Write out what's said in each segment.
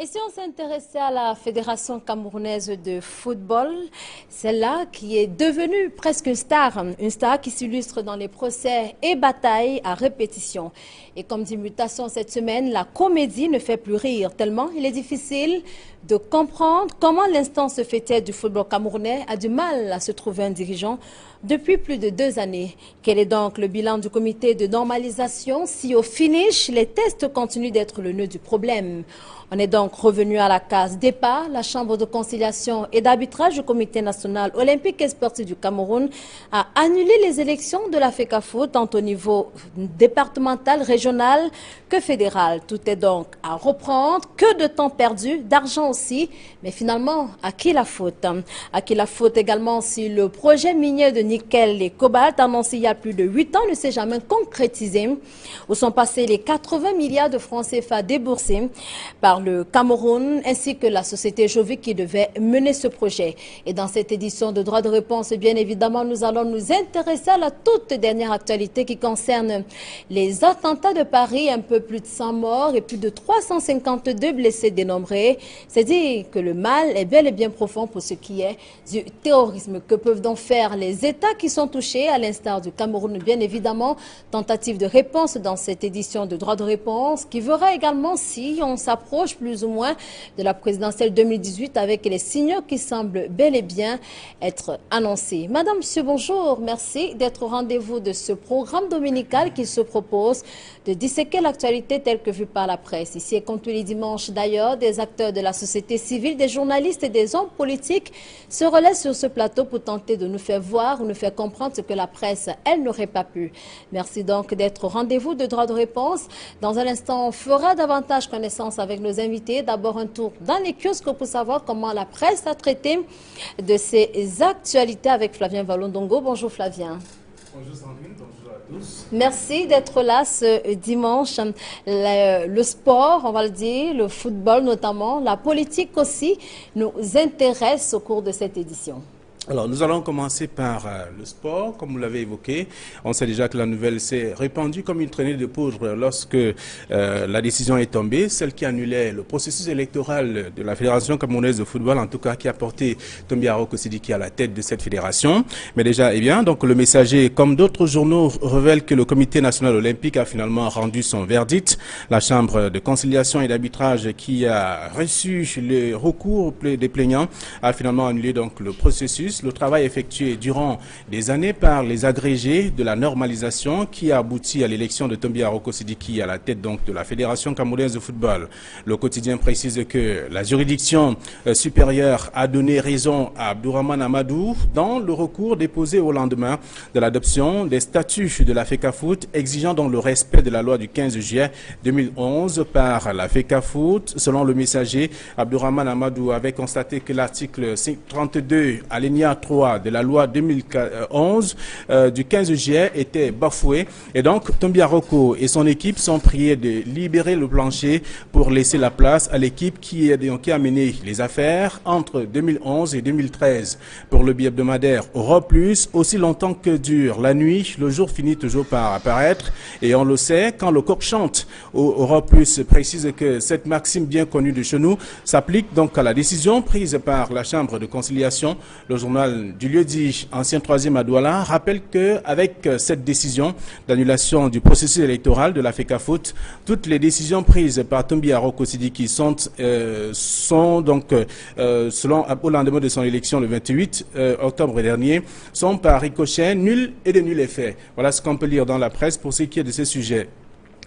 Et si on s'intéressait à la Fédération camerounaise de football, celle-là qui est devenue presque une star qui s'illustre dans les procès et batailles à répétition. Et comme dit Mutation cette semaine, la comédie ne fait plus rire, tellement il est difficile de comprendre comment l'instance fêtière du football camerounais a du mal à se trouver un dirigeant depuis plus de 2 années. Quel est donc le bilan du comité de normalisation si au finish, les tests continuent d'être le nœud du problème? On est donc revenu à la case départ. La Chambre de conciliation et d'arbitrage du Comité national olympique et sportif du Cameroun a annulé les élections de la FECAFOOT tant au niveau départemental, régional que fédéral. Tout est donc à reprendre. Que de temps perdu, d'argent aussi. Mais finalement, à qui la faute? À qui la faute également si le projet minier de nickel et cobalt annoncé il y a plus de 8 ans ne s'est jamais concrétisé? Où sont passés les 80 milliards de francs CFA déboursés par le Cameroun ainsi que la société Jovic qui devait mener ce projet? Et dans cette édition de droit de réponse, bien évidemment, nous allons nous intéresser à la toute dernière actualité qui concerne les attentats de Paris. Un peu plus de 100 morts et plus de 352 blessés dénombrés. C'est dire que le mal est bel et bien profond pour ce qui est du terrorisme. Que peuvent donc faire les États qui sont touchés, à l'instar du Cameroun, bien évidemment? Tentative de réponse dans cette édition de droit de réponse qui verra également si on s'approche plus ou moins de la présidentielle 2018 avec les signaux qui semblent bel et bien être annoncés. Madame, monsieur, bonjour. Merci d'être au rendez-vous de ce programme dominical qui se propose de disséquer l'actualité telle que vue par la presse. Ici et comme tous les dimanches d'ailleurs, des acteurs de la société civile, des journalistes et des hommes politiques se relaient sur ce plateau pour tenter de nous faire voir ou nous faire comprendre ce que la presse, elle, n'aurait pas pu. Merci donc d'être au rendez-vous de droit de réponse. Dans un instant, on fera davantage connaissance avec nos invités. D'abord, un tour dans les kiosques pour savoir comment la presse a traité de ces actualités avec Flavien Valondongo. Bonjour Flavien. Bonjour Sandrine, bonjour à tous. Merci d'être là ce dimanche. Le sport, on va le dire, le football notamment, la politique aussi nous intéresse au cours de cette édition. Alors, nous allons commencer par le sport, comme vous l'avez évoqué. On sait déjà que la nouvelle s'est répandue comme une traînée de poudre lorsque la décision est tombée, celle qui annulait le processus électoral de la Fédération camerounaise de football, en tout cas qui a porté Tombi Aroko Sidiki à la tête de cette fédération. Mais déjà, donc le Messager, comme d'autres journaux, révèle que le Comité national olympique a finalement rendu son verdict. La Chambre de conciliation et d'arbitrage qui a reçu le recours des plaignants a finalement annulé donc le processus. Le travail effectué durant des années par les agrégés de la normalisation qui a abouti à l'élection de Tombi Aroko Sidiki à la tête donc de la Fédération camerounaise de football. Le quotidien précise que la juridiction supérieure a donné raison à Abdourahmane Amadou dans le recours déposé au lendemain de l'adoption des statuts de la FECAFOOT exigeant donc le respect de la loi du 15 juillet 2011 par la FECAFOOT. Selon le Messager, Abdourahmane Amadou avait constaté que l'article 32 alinéa 3 de la loi 2011 du 15 juillet était bafoué et donc Tombi Aroko et son équipe sont priés de libérer le plancher pour laisser la place à l'équipe qui a mené les affaires entre 2011 et 2013. Pour le bi-hebdomadaire Europe Plus, aussi longtemps que dure la nuit, le jour finit toujours par apparaître et on le sait, quand le coq chante, Europe Plus précise que cette maxime bien connue de chez nous s'applique donc à la décision prise par la Chambre de conciliation. Le journal du lieu-dit ancien 3e à Douala rappelle qu'avec cette décision d'annulation du processus électoral de la FECAFOOT, toutes les décisions prises par Tombi Aroko Sidiki sont donc, selon au lendemain de son élection le 28 octobre dernier, sont par ricochet nul et de nul effet. Voilà ce qu'on peut lire dans la presse pour ce qui est de ce sujet.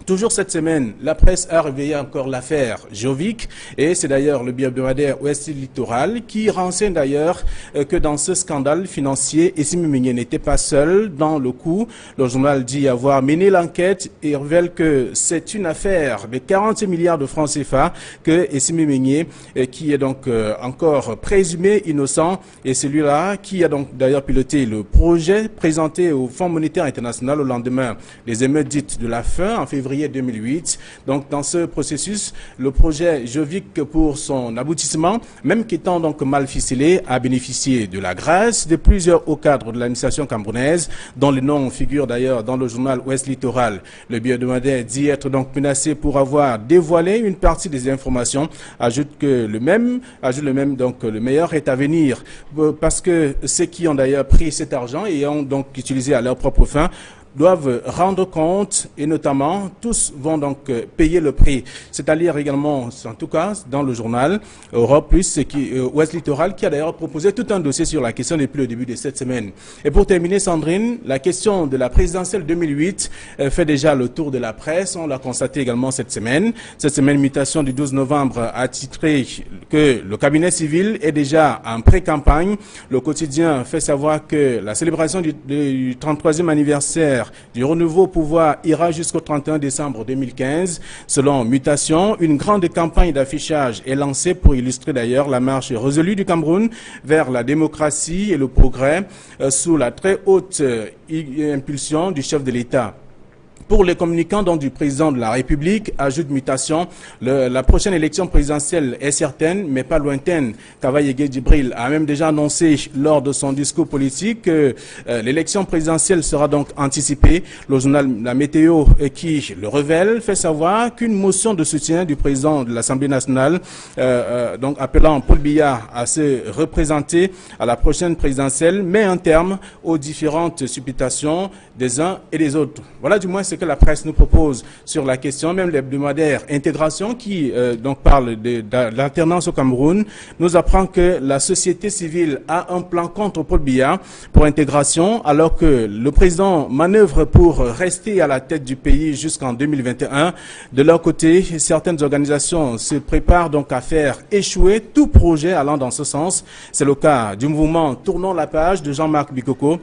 Toujours cette semaine, la presse a réveillé encore l'affaire Jovic et c'est d'ailleurs le bi-hebdomadaire Ouest Littoral qui renseigne d'ailleurs que dans ce scandale financier, Essimi Meigné n'était pas seul dans le coup. Le journal dit avoir mené l'enquête et révèle que c'est une affaire de 40 milliards de francs CFA que Essimi Meigné, qui est donc encore présumé innocent, et celui-là qui a donc d'ailleurs piloté le projet présenté au Fonds monétaire international au lendemain des émeutes dites de la faim en février février 2008. Donc dans ce processus, le projet Jovic pour son aboutissement, même qu'étant donc mal ficelé, a bénéficié de la grâce de plusieurs hauts cadres de l'administration camerounaise, dont les noms figurent d'ailleurs dans le journal Ouest Littoral. Le hebdomadaire dit être donc menacé pour avoir dévoilé une partie des informations, ajoute le meilleur est à venir, parce que ceux qui ont d'ailleurs pris cet argent et ont donc utilisé à leur propre fin doivent rendre compte et notamment tous vont donc payer le prix. C'est à lire également, en tout cas, dans le journal Europe Plus, Ouest Littoral, qui a d'ailleurs proposé tout un dossier sur la question depuis le début de cette semaine. Et pour terminer, Sandrine, la question de la présidentielle 2008 fait déjà le tour de la presse. On l'a constaté également cette semaine. Cette semaine, mutation du 12 novembre a titré que le cabinet civil est déjà en pré-campagne. Le quotidien fait savoir que la célébration du 33e anniversaire du renouveau au pouvoir ira jusqu'au 31 décembre 2015. Selon Mutation, une grande campagne d'affichage est lancée pour illustrer d'ailleurs la marche résolue du Cameroun vers la démocratie et le progrès sous la très haute impulsion du chef de l'État. Pour les communicants donc, du président de la République, ajoute Mutation, la prochaine élection présidentielle est certaine, mais pas lointaine. Kavaye Djibril a même déjà annoncé lors de son discours politique que l'élection présidentielle sera donc anticipée. Le journal La Météo, qui le révèle, fait savoir qu'une motion de soutien du président de l'Assemblée nationale, donc appelant Paul Biya à se représenter à la prochaine présidentielle, met un terme aux différentes supputations des uns et des autres. Voilà du moins ce que la presse nous propose sur la question, même l'hebdomadaire Intégration qui donc parle de l'alternance au Cameroun, nous apprend que la société civile a un plan contre Paul Biya pour intégration, alors que le président manœuvre pour rester à la tête du pays jusqu'en 2021. De leur côté, certaines organisations se préparent donc à faire échouer tout projet allant dans ce sens. C'est le cas du mouvement Tournons la page de Jean-Marc Bikoko,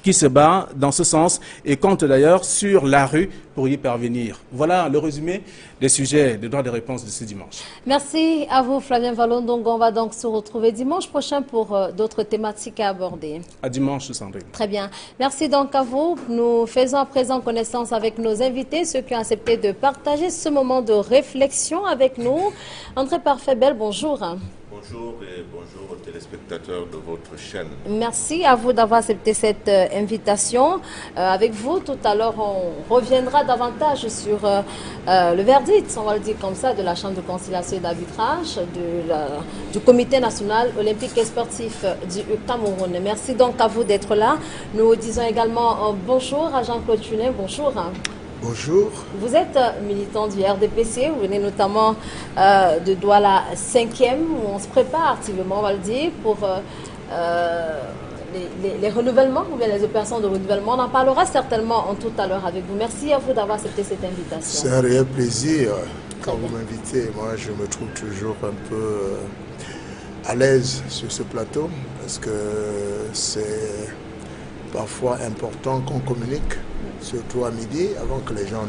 qui se bat dans ce sens et compte d'ailleurs sur la rue pour y parvenir. Voilà le résumé des sujets de droit de réponse de ce dimanche. Merci à vous, Flavien Vallon. Donc, on va donc se retrouver dimanche prochain pour d'autres thématiques à aborder. À dimanche, Sandrine. Très bien. Merci donc à vous. Nous faisons à présent connaissance avec nos invités, ceux qui ont accepté de partager ce moment de réflexion avec nous. André Parfait-Bel, bonjour. Bonjour et bonjour aux téléspectateurs de votre chaîne. Merci à vous d'avoir accepté cette invitation. Avec vous, tout à l'heure, on reviendra davantage sur le verdict, on va le dire comme ça, de la Chambre de conciliation et d'arbitrage du Comité national olympique et sportif du Cameroun. Merci donc à vous d'être là. Nous disons également bonjour à Jean-Claude Tunin. Bonjour. Bonjour. Vous êtes militant du RDPC, vous venez notamment de Douala 5e, où on se prépare activement, on va le dire, pour les renouvellements, ou bien les opérations de renouvellement. On en parlera certainement tout à l'heure avec vous. Merci à vous d'avoir accepté cette invitation. C'est un réel plaisir quand vous m'invitez. Moi, je me trouve toujours un peu à l'aise sur ce plateau, parce que c'est parfois important qu'on communique, surtout à midi, avant que les gens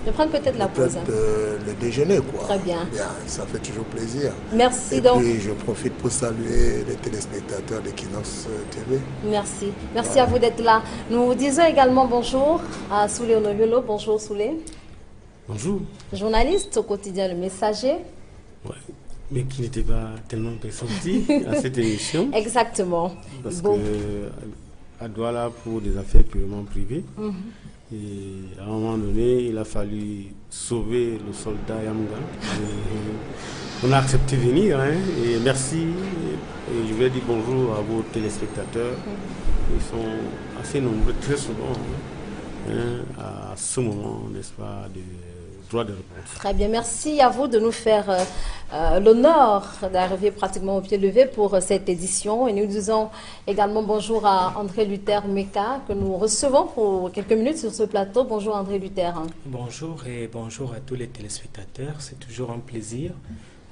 ne prennent peut-être la pause. Le déjeuner, quoi. Très bien. Bien. Ça fait toujours plaisir. Merci et donc. Et puis, je profite pour saluer les téléspectateurs d'Equinox TV. Merci. Merci à vous d'être là. Nous disons également bonjour à Soulé Onoyolo. Bonjour Soulé. Bonjour. Journaliste au quotidien Le Messager. Ouais, mais qui n'était pas tellement pressenti à cette émission. Exactement. Parce que à Douala, pour des affaires purement privées, et à un moment donné, il a fallu sauver le soldat Yamga. On a accepté de venir, hein, et merci. Et je vais dire bonjour à vos téléspectateurs. Ils sont assez nombreux, très souvent, à ce moment, n'est-ce pas, de droit de réponse. Très bien, merci à vous de nous faire l'honneur d'arriver pratiquement au pied levé pour cette édition. Et nous disons également bonjour à André Luther Meka, que nous recevons pour quelques minutes sur ce plateau. Bonjour André Luther. Bonjour et bonjour à tous les téléspectateurs. C'est toujours un plaisir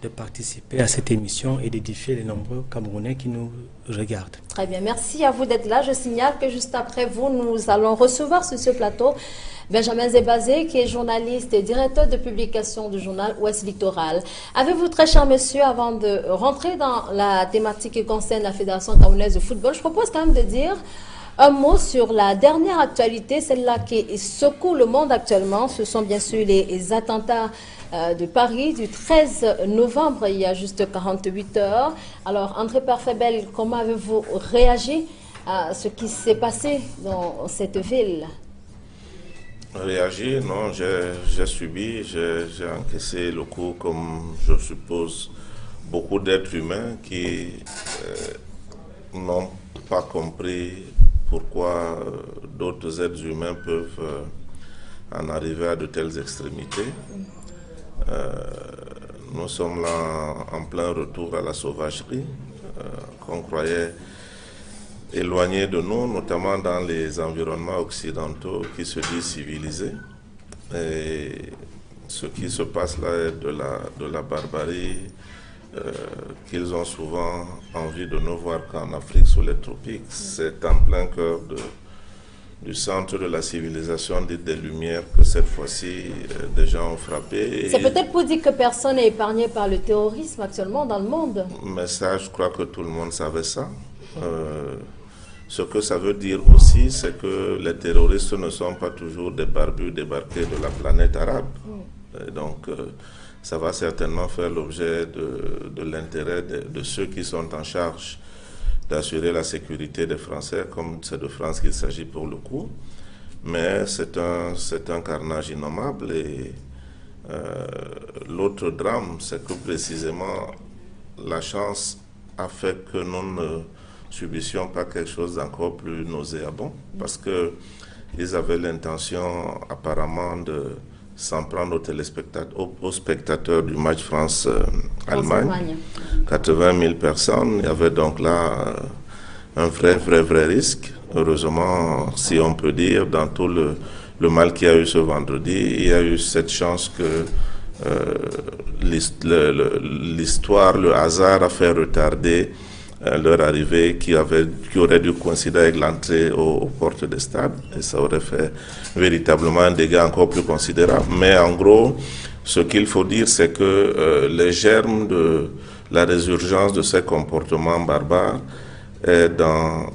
de participer à cette émission et d'édifier les nombreux Camerounais qui nous regardent. Très bien, merci à vous d'être là. Je signale que juste après vous, nous allons recevoir sur ce plateau Benjamin Zébazé, qui est journaliste et directeur de publication du journal Ouest Littoral. Avez-vous, très cher monsieur, avant de rentrer dans la thématique qui concerne la Fédération camerounaise de football, je propose quand même de dire Un mot sur la dernière actualité, celle-là qui secoue le monde actuellement. Ce sont bien sûr les attentats de Paris du 13 novembre, il y a juste 48 heures. Alors, André Parfait-Bel, comment avez-vous réagi à ce qui s'est passé dans cette ville? Réagir, non, j'ai subi, j'ai encaissé le coup comme je suppose beaucoup d'êtres humains qui n'ont pas compris pourquoi d'autres êtres humains peuvent en arriver à de telles extrémités. Nous sommes là en plein retour à la sauvagerie qu'on croyait éloignés de nous, notamment dans les environnements occidentaux qui se disent civilisés. Et ce qui se passe là est de la barbarie qu'ils ont souvent envie de ne voir qu'en Afrique sous les tropiques. C'est en plein cœur du centre de la civilisation dite des Lumières que cette fois-ci des gens ont frappé. C'est peut-être pour dire que personne n'est épargné par le terrorisme actuellement dans le monde. Mais ça, je crois que tout le monde savait ça. Ce que ça veut dire aussi, c'est que les terroristes ne sont pas toujours des barbus débarqués de la planète arabe. Et donc, ça va certainement faire l'objet de l'intérêt de ceux qui sont en charge d'assurer la sécurité des Français, comme c'est de France qu'il s'agit pour le coup. Mais c'est un carnage innommable. Et l'autre drame, c'est que précisément la chance a fait que nous ne subissions pas quelque chose d'encore plus nauséabond, parce qu'ils avaient l'intention apparemment de s'en prendre aux spectateurs du match France-Allemagne. 80 000 personnes, il y avait donc là un vrai risque. Heureusement, si on peut dire, dans tout le mal qu'il y a eu ce vendredi, il y a eu cette chance que l'histoire, le hasard a fait retarder leur arrivée qui aurait dû coïncider avec l'entrée aux portes des stades, et ça aurait fait véritablement un dégât encore plus considérable. Mais en gros, ce qu'il faut dire, c'est que les germes de la résurgence de ces comportements barbares est dans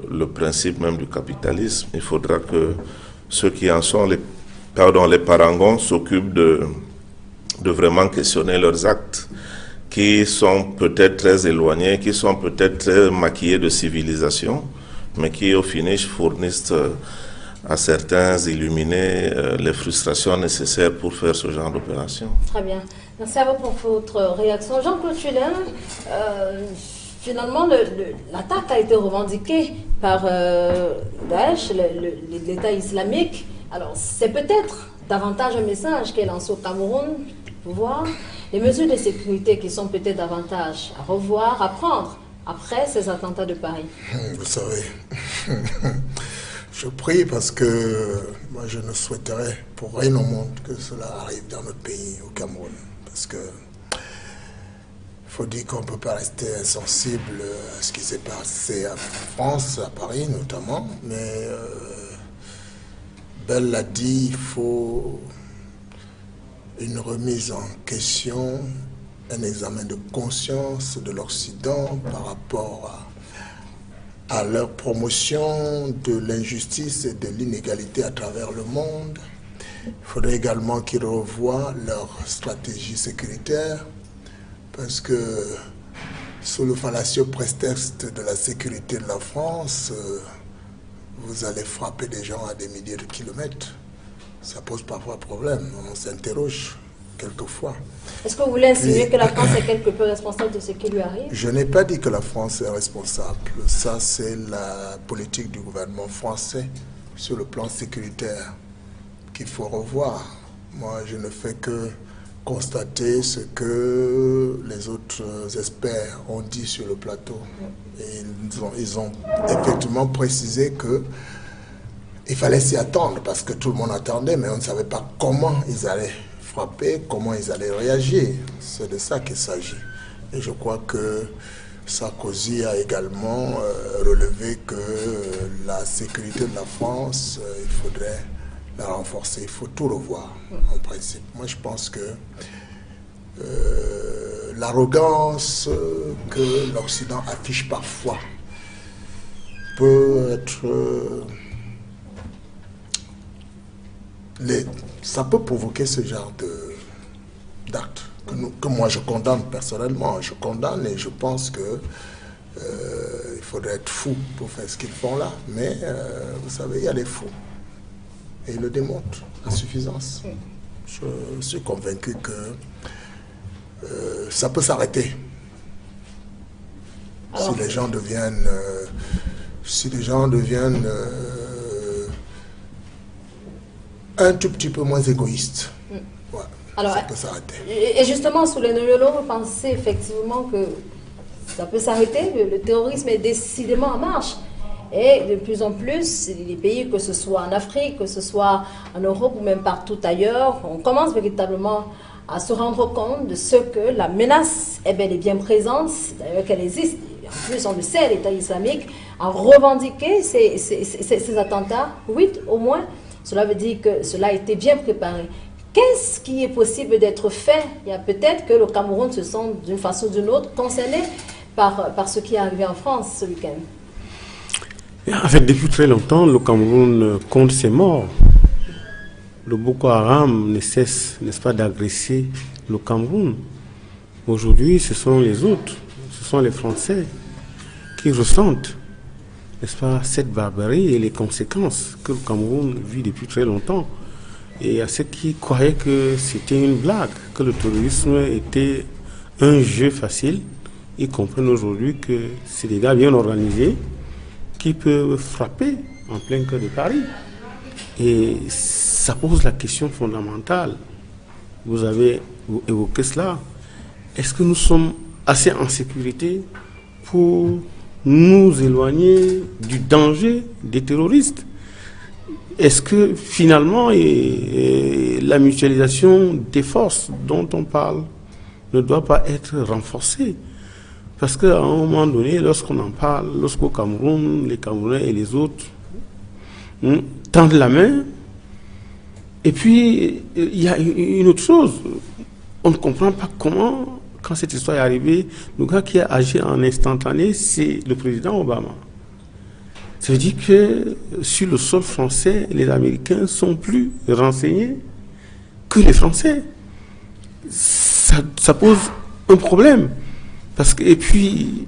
le principe même du capitalisme. Il faudra que ceux qui en sont les parangons s'occupent de vraiment questionner leurs actes, qui sont peut-être très éloignés, qui sont peut-être très maquillés de civilisation, mais qui au finish fournissent à certains illuminés les frustrations nécessaires pour faire ce genre d'opération. Très bien. Merci à vous pour votre réaction. Jean-Claude Chulin, finalement, l'attaque a été revendiquée par Daesh, l'État islamique. Alors, c'est peut-être davantage un message qu'est lancé au Cameroun, pour voir les mesures de sécurité qui sont peut-être davantage à revoir, à prendre après ces attentats de Paris. Vous savez, je prie parce que moi je ne souhaiterais pour rien au monde que cela arrive dans notre pays, au Cameroun. Parce que il faut dire qu'on ne peut pas rester insensible à ce qui s'est passé en France, à Paris notamment. Mais Bell l'a dit, il faut une remise en question, un examen de conscience de l'Occident par rapport à leur promotion de l'injustice et de l'inégalité à travers le monde. Il faudrait également qu'ils revoient leur stratégie sécuritaire, parce que sous le fallacieux prétexte de la sécurité de la France, vous allez frapper des gens à des milliers de kilomètres. Ça pose parfois problème, on s'interroge quelquefois. Est-ce que vous voulez insinuer que la France est quelque peu responsable de ce qui lui arrive? Je n'ai pas dit que la France est responsable. Ça, c'est la politique du gouvernement français sur le plan sécuritaire qu'il faut revoir. Moi, je ne fais que constater ce que les autres experts ont dit sur le plateau. Et ils ont effectivement précisé que il fallait s'y attendre parce que tout le monde attendait, mais on ne savait pas comment ils allaient frapper, comment ils allaient réagir. C'est de ça qu'il s'agit. Et je crois que Sarkozy a également relevé que la sécurité de la France, il faudrait la renforcer. Il faut tout revoir, en principe. Moi, je pense que l'arrogance que l'Occident affiche parfois peut être... ça peut provoquer ce genre d'actes que moi je condamne personnellement. Je condamne et je pense que il faudrait être fou pour faire ce qu'ils font là. Mais vous savez, il y a les fous. Et ils le démontrent à suffisance. Je suis convaincu que ça peut s'arrêter. Si les gens deviennent... un tout petit peu moins égoïstes. Ouais, alors, ça peut s'arrêter. Et justement, sous les Noyolo, vous pensez effectivement que ça peut s'arrêter? Le terrorisme est décidément en marche. Et de plus en plus, les pays, que ce soit en Afrique, que ce soit en Europe ou même partout ailleurs, on commence véritablement à se rendre compte de ce que la menace est bel et bien présente, d'ailleurs qu'elle existe. En plus, on le sait, l'État islamique a revendiqué ces attentats, 8 au moins. Cela veut dire que cela a été bien préparé. Qu'est-ce qui est possible d'être fait? Il y a peut-être que le Cameroun se sent d'une façon ou d'une autre concerné par ce qui est arrivé en France ce week-end. En fait, depuis très longtemps, le Cameroun compte ses morts. Le Boko Haram ne cesse, n'est-ce pas, d'agresser le Cameroun. Aujourd'hui, ce sont les autres, ce sont les Français qui ressentent, n'est-ce pas, cette barbarie et les conséquences que le Cameroun vit depuis très longtemps. Et à ceux qui croyaient que c'était une blague, que le terrorisme était un jeu facile, ils comprennent aujourd'hui que c'est des gars bien organisés qui peuvent frapper en plein cœur de Paris. Et ça pose la question fondamentale. Vous avez évoqué cela. Est-ce que nous sommes assez en sécurité pour nous éloigner du danger des terroristes? Est-ce que finalement la mutualisation des forces dont on parle ne doit pas être renforcée? Parce qu'à un moment donné, lorsqu'on en parle, lorsqu'au Cameroun, les Camerounais et les autres tendent la main, et puis il y a une autre chose, on ne comprend pas comment, quand cette histoire est arrivée, le gars qui a agi en instantané, c'est le président Obama. Ça veut dire que sur le sol français, les Américains sont plus renseignés que les Français. Ça pose un problème. Parce que, et puis,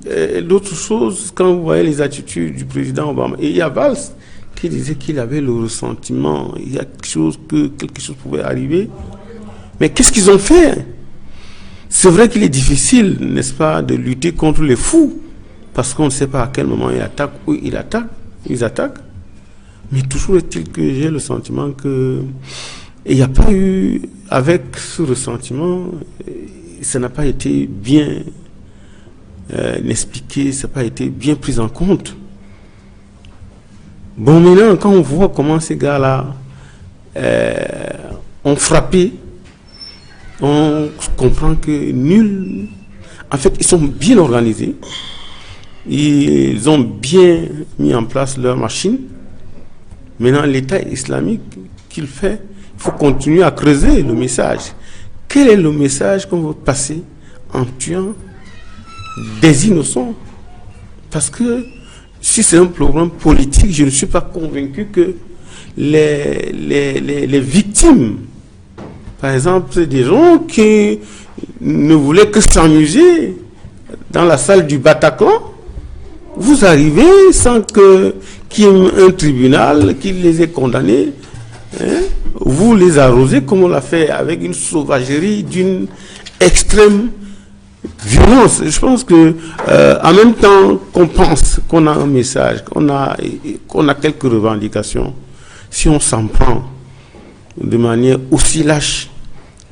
l'autre chose, quand vous voyez les attitudes du président Obama, et il y a Valls qui disait qu'il avait le ressentiment, il y a quelque chose pouvait arriver. Mais qu'est-ce qu'ils ont fait? C'est vrai qu'il est difficile, n'est-ce pas, de lutter contre les fous, parce qu'on ne sait pas à quel moment ils attaquent. Mais toujours est-il que j'ai le sentiment que il n'y a pas eu, avec ce ressentiment, ça n'a pas été bien expliqué, ça n'a pas été bien pris en compte. Bon, maintenant, quand on voit comment ces gars-là ont frappé, on comprend que nul... En fait, ils sont bien organisés. Ils ont bien mis en place leur machine. Maintenant, l'État islamique qu'il fait, il faut continuer à creuser le message. Quel est le message qu'on veut passer en tuant des innocents? Parce que si c'est un programme politique, je ne suis pas convaincu que les victimes, par exemple, c'est des gens qui ne voulaient que s'amuser dans la salle du Bataclan. Vous arrivez sans qu'il y ait un tribunal qui les ait condamnés. Vous les arrosez comme on l'a fait avec une sauvagerie d'une extrême violence. Je pense que en même temps qu'on pense qu'on a un message, qu'on a quelques revendications, si on s'en prend de manière aussi lâche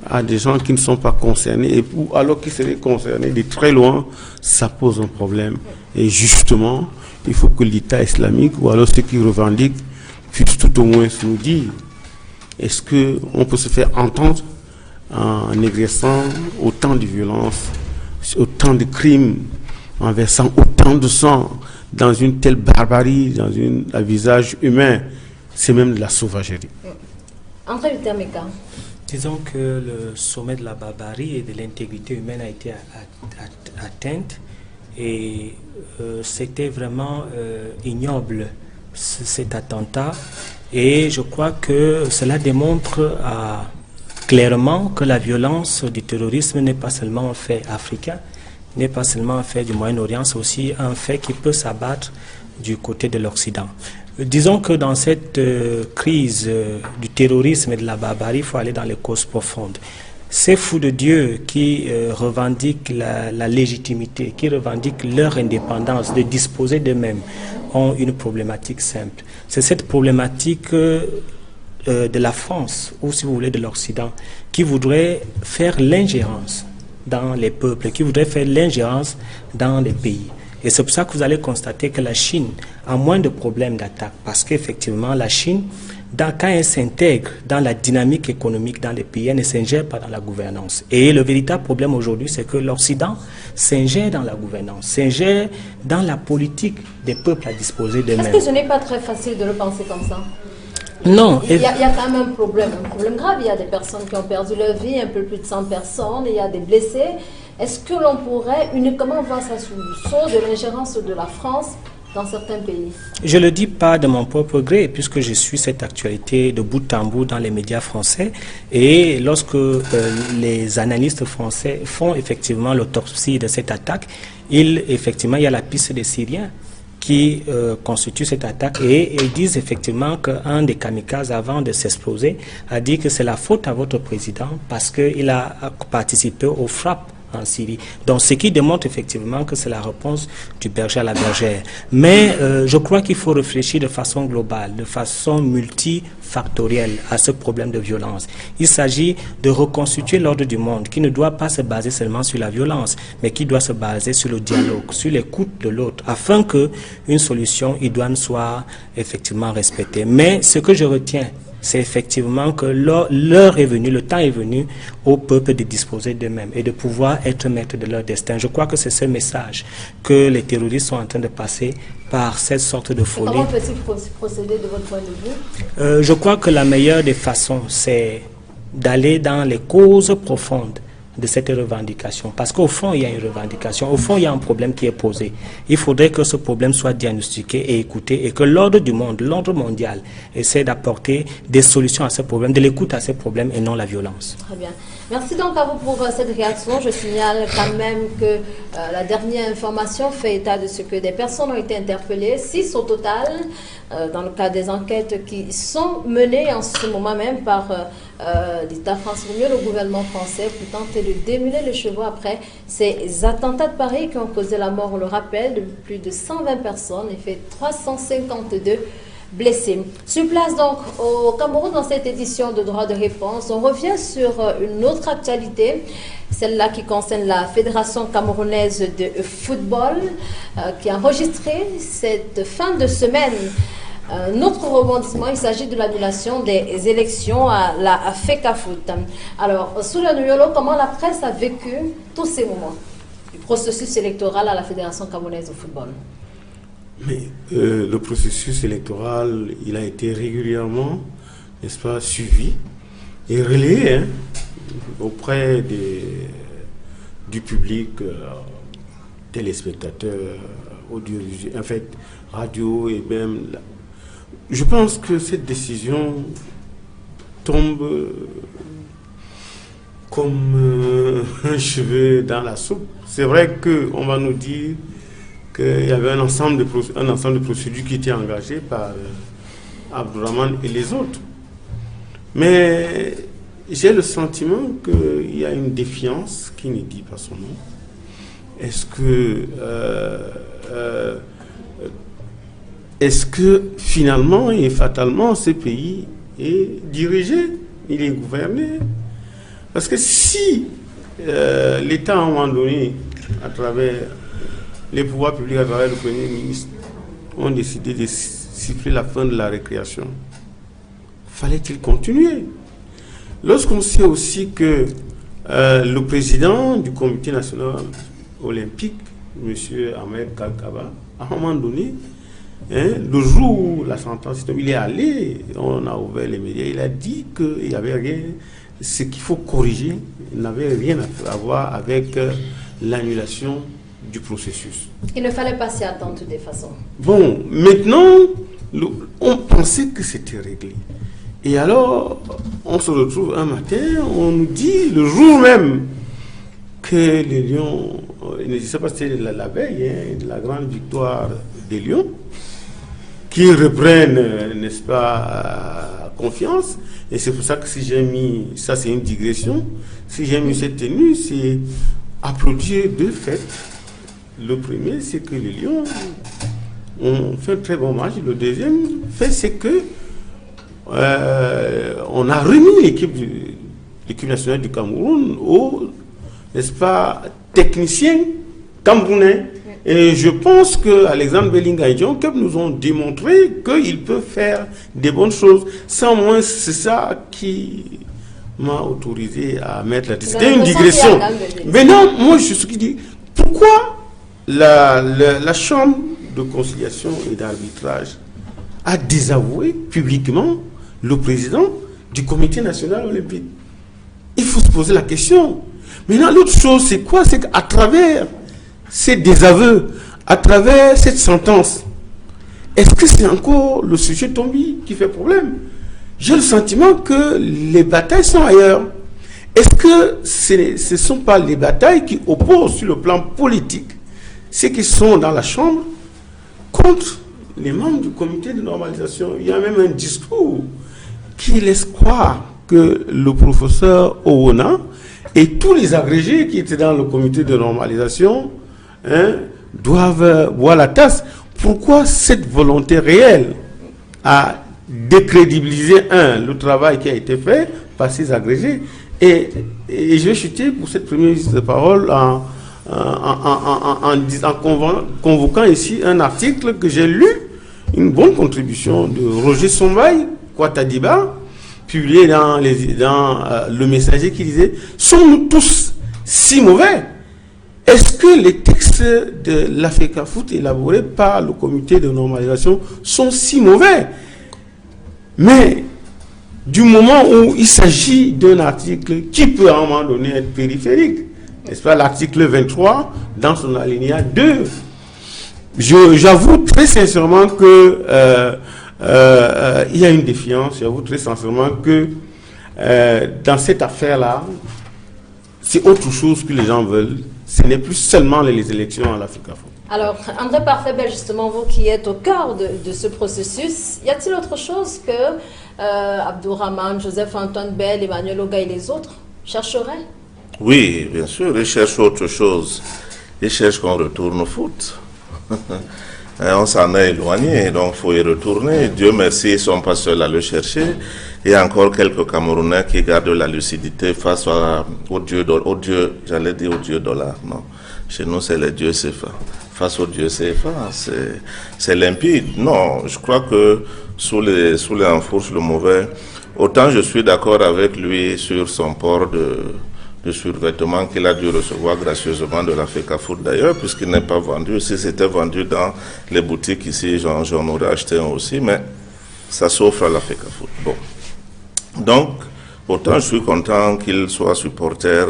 à des gens qui ne sont pas concernés, alors qu'ils seraient concernés de très loin, ça pose un problème. Et justement, il faut que l'État islamique, ou alors ceux qui revendiquent, puissent tout au moins nous dire, est-ce qu'on peut se faire entendre en exerçant autant de violence, autant de crimes, en versant autant de sang dans une telle barbarie, dans un visage humain? C'est même de la sauvagerie. André Utameka. Disons que le sommet de la barbarie et de l'intégrité humaine a été atteinte et c'était vraiment ignoble cet attentat. Et je crois que cela démontre clairement que la violence du terrorisme n'est pas seulement un fait africain, n'est pas seulement un fait du Moyen-Orient, c'est aussi un fait qui peut s'abattre du côté de l'Occident. Disons que dans cette crise du terrorisme et de la barbarie, il faut aller dans les causes profondes. Ces fous de Dieu qui revendiquent la légitimité, qui revendiquent leur indépendance de disposer d'eux-mêmes, ont une problématique simple. C'est cette problématique de la France, ou si vous voulez de l'Occident, qui voudrait faire l'ingérence dans les peuples, qui voudrait faire l'ingérence dans les pays. Et c'est pour ça que vous allez constater que la Chine a moins de problèmes d'attaque, parce qu'effectivement, la Chine, quand elle s'intègre dans la dynamique économique dans les pays, elle ne s'ingère pas dans la gouvernance. Et le véritable problème aujourd'hui, c'est que l'Occident s'ingère dans la gouvernance, s'ingère dans la politique des peuples à disposer d'eux-mêmes. Est-ce que ce n'est pas très facile de le penser comme ça? Non. Il y a quand même un problème grave. Il y a des personnes qui ont perdu leur vie, un peu plus de 100 personnes, il y a des blessés. Est-ce que l'on pourrait uniquement voir ça sous le sceau de l'ingérence de la France dans certains pays? Je ne le dis pas de mon propre gré, puisque je suis cette actualité de bout en bout dans les médias français. Et lorsque les analystes français font effectivement l'autopsie de cette attaque, effectivement, il y a la piste des Syriens qui constitue cette attaque, et ils disent effectivement qu'un des kamikazes, avant de s'exploser, a dit que c'est la faute à votre président parce qu'il a participé aux frappes en Syrie. Donc ce qui démontre effectivement que c'est la réponse du berger à la bergère. Mais je crois qu'il faut réfléchir de façon globale, de façon multifactorielle à ce problème de violence. Il s'agit de reconstituer l'ordre du monde qui ne doit pas se baser seulement sur la violence, mais qui doit se baser sur le dialogue, sur l'écoute de l'autre, afin qu'une solution idoine soit effectivement respectée. Mais ce que je retiens, c'est effectivement que l'heure est venue, le temps est venu au peuple de disposer d'eux-mêmes et de pouvoir être maîtres de leur destin. Je crois que c'est ce message que les terroristes sont en train de passer par cette sorte de folie. Comment peut-il procéder de votre point de vue? Je crois que la meilleure des façons, c'est d'aller dans les causes profondes de cette revendication. Parce qu'au fond, il y a une revendication. Au fond, il y a un problème qui est posé. Il faudrait que ce problème soit diagnostiqué et écouté et que l'ordre du monde, l'ordre mondial, essaie d'apporter des solutions à ce problème, de l'écoute à ces problèmes et non la violence. Très bien. Merci donc à vous pour cette réaction. Je signale quand même que la dernière information fait état de ce que des personnes ont été interpellées, 6 au total, dans le cadre des enquêtes qui sont menées en ce moment même par l'État français, le gouvernement français, pour tenter de démêler les chevaux après ces attentats de Paris qui ont causé la mort, on le rappelle, de plus de 120 personnes et fait 352 blessés. Sur place donc au Cameroun dans cette édition de droit de réponse, on revient sur une autre actualité, celle-là qui concerne la Fédération camerounaise de football qui a enregistré cette fin de semaine un autre rebondissement. Il s'agit de l'annulation des élections à la FECAFOOT. Alors, Soula Nuyolo, comment la presse a vécu tous ces moments du processus électoral à la Fédération camerounaise de football? Mais le processus électoral, il a été régulièrement, n'est-ce pas, suivi et relayé auprès du public, téléspectateurs, audiovisuels, en fait, radio et même... Je pense que cette décision tombe comme un cheveu dans la soupe. C'est vrai qu'on va nous dire qu'il y avait un ensemble de procédures qui étaient engagées par Abdourahmane et les autres. Mais j'ai le sentiment qu'il y a une défiance qui ne dit pas son nom. Est-ce que finalement et fatalement ce pays est dirigé, il est gouverné? Parce que si l'État à un moment donné, à travers les pouvoirs publics, à travers le Premier ministre, ont décidé de siffler la fin de la récréation, fallait-il continuer? Lorsqu'on sait aussi que le président du Comité national olympique, M. Ahmed Kalkaba, à un moment donné, le jour où la sentence est tombée, il est allé, on a ouvert les médias, il a dit qu'il n'y avait rien, ce qu'il faut corriger n'avait rien à voir avec l'annulation du processus. Il ne fallait pas s'y attendre de toute façon. Bon, maintenant, on pensait que c'était réglé. Et alors, on se retrouve un matin, on nous dit, le jour même, que les Lions, je ne sais pas si c'était la veille, de la grande victoire des Lions, qui reprennent, n'est-ce pas, confiance. Et c'est pour ça que si j'ai mis, ça c'est une digression, si j'ai mis cette tenue, c'est applaudir deux faits. Le premier, c'est que les Lions ont fait un très bon match. Le deuxième fait, c'est que on a remis l'équipe nationale du Cameroun aux, n'est-ce pas, techniciens camerounais. Et je pense qu'Alexandre Bellinga et John Kep nous ont démontré qu'ils peuvent faire des bonnes choses. Sans moins, c'est ça qui m'a autorisé à mettre la... C'était une digression. Mais non, moi, je suis dit, pourquoi la Chambre de conciliation et d'arbitrage a désavoué publiquement le président du Comité national olympique? Il faut se poser la question. Maintenant, l'autre chose, c'est quoi? C'est qu'à travers ces désaveux, à travers cette sentence, est-ce que c'est encore le sujet Tombi qui fait problème? J'ai le sentiment que les batailles sont ailleurs. Est-ce que ce ne sont pas les batailles qui opposent sur le plan politique ceux qui sont dans la Chambre contre les membres du comité de normalisation? Il y a même un discours qui laisse croire que le professeur Owona et tous les agrégés qui étaient dans le comité de normalisation doivent boire la tasse. Pourquoi cette volonté réelle à décrédibiliser, le travail qui a été fait par ces agrégés? Et je vais chuter pour cette première liste de parole en convoquant ici un article que j'ai lu, une bonne contribution de Roger Sombaï, Kwatadiba, publié dans Le Messager, qui disait « Sommes-nous tous si mauvais ?» Est-ce que les textes de l'AFECAFOOT élaborés par le comité de normalisation sont si mauvais? Mais du moment où il s'agit d'un article qui peut à un moment donné être périphérique, n'est-ce pas, l'article 23, dans son alinéa 2, j'avoue très sincèrement que il y a une défiance. J'avoue très sincèrement que dans cette affaire-là, c'est autre chose que les gens veulent. Ce n'est plus seulement les élections à l'AFECAFOOT. Alors, André Parfait-Bel, justement, vous qui êtes au cœur de ce processus, y a-t-il autre chose que Abdourahmane, Joseph-Antoine Bell, Emmanuel Oga et les autres chercheraient? Oui, bien sûr, ils cherchent autre chose. Ils cherchent qu'on retourne au foot. On s'en est éloigné, donc il faut y retourner. Dieu merci, ils ne sont pas seuls à le chercher. Il y a encore quelques Camerounais qui gardent la lucidité face au dieu j'allais dire au dieu dollar. Non, chez nous c'est le dieu CFA. Face au dieu CFA, c'est limpide. Non, je crois que sous les enfourches le mauvais, autant je suis d'accord avec lui sur son port de survêtement qu'il a dû recevoir gracieusement de la FECAFOOT d'ailleurs, puisqu'il n'est pas vendu. Si c'était vendu dans les boutiques ici, j'en aurais acheté un aussi, mais ça s'offre à la FECAFOOT. Bon. Donc, autant je suis content qu'il soit supporter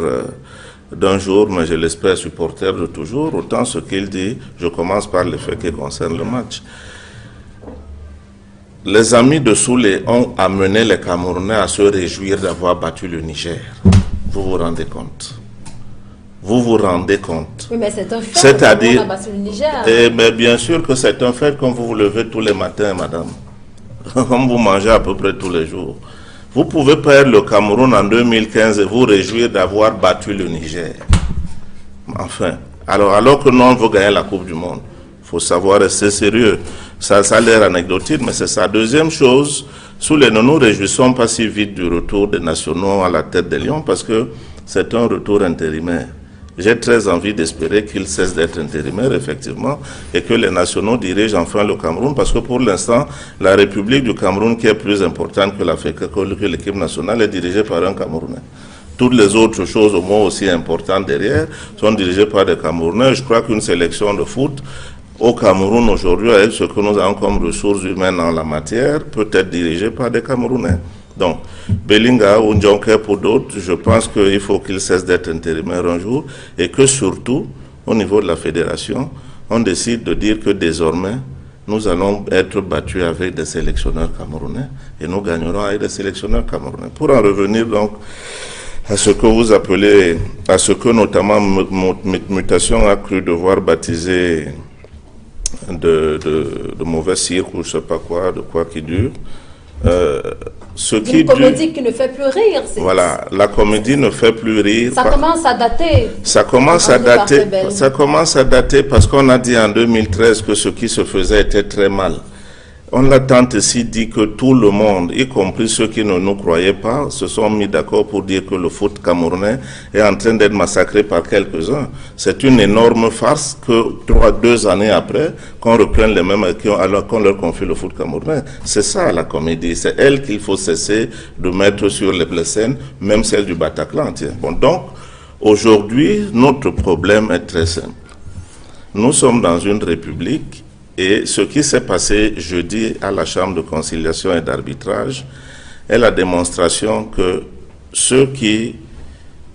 d'un jour, mais je l'espère supporter de toujours, autant ce qu'il dit, je commence par les faits qui concernent le match. Les amis de Soulé ont amené les Camerounais à se réjouir d'avoir battu le Niger. Vous vous rendez compte? Vous vous rendez compte? Oui, mais c'est un fait. C'est-à-dire, on a battu le Niger. Mais bien sûr que c'est un fait quand vous vous levez tous les matins, madame. Comme vous mangez à peu près tous les jours. Vous pouvez perdre le Cameroun en 2015 et vous réjouir d'avoir battu le Niger. Enfin, alors que nous, on veut gagner la Coupe du Monde. Il faut savoir rester sérieux. Ça a l'air anecdotique, mais c'est ça. Deuxième chose, ne nous réjouissons pas si vite du retour des nationaux à la tête des Lions parce que c'est un retour intérimaire. J'ai très envie d'espérer qu'ils cessent d'être intérimaires, effectivement, et que les nationaux dirigent enfin le Cameroun, parce que pour l'instant, la République du Cameroun, qui est plus importante que l'équipe nationale, est dirigée par un Camerounais. Toutes les autres choses, au moins aussi importantes derrière, sont dirigées par des Camerounais. Je crois qu'une sélection de foot au Cameroun aujourd'hui, avec ce que nous avons comme ressources humaines en la matière, peut être dirigée par des Camerounais. Donc, Bellinga ou Ndjonke pour d'autres, je pense qu'il faut qu'ils cessent d'être intérimaires un jour et que surtout, au niveau de la fédération, on décide de dire que désormais, nous allons être battus avec des sélectionneurs camerounais et nous gagnerons avec des sélectionneurs camerounais. Pour en revenir donc à ce que vous appelez, à ce que notamment Mutation a cru devoir baptiser de mauvais cirque ou je sais pas quoi, de quoi qui dure. Une comédie qui ne fait plus rire. Voilà, la comédie ne fait plus rire. Ça commence à dater. Ça commence à dater parce qu'on a dit en 2013 que ce qui se faisait était très mal. On a tant aussi dit que tout le monde, y compris ceux qui ne nous croyaient pas, se sont mis d'accord pour dire que le foot camerounais est en train d'être massacré par quelques-uns. C'est une énorme farce que 2 années après, qu'on reprenne les mêmes alors qu'on leur confie le foot camerounais. C'est ça la comédie. C'est elle qu'il faut cesser de mettre sur les scènes, même celle du Bataclan. Bon, donc, aujourd'hui, notre problème est très simple. Nous sommes dans une république. Et ce qui s'est passé jeudi à la Chambre de conciliation et d'arbitrage est la démonstration que ceux qui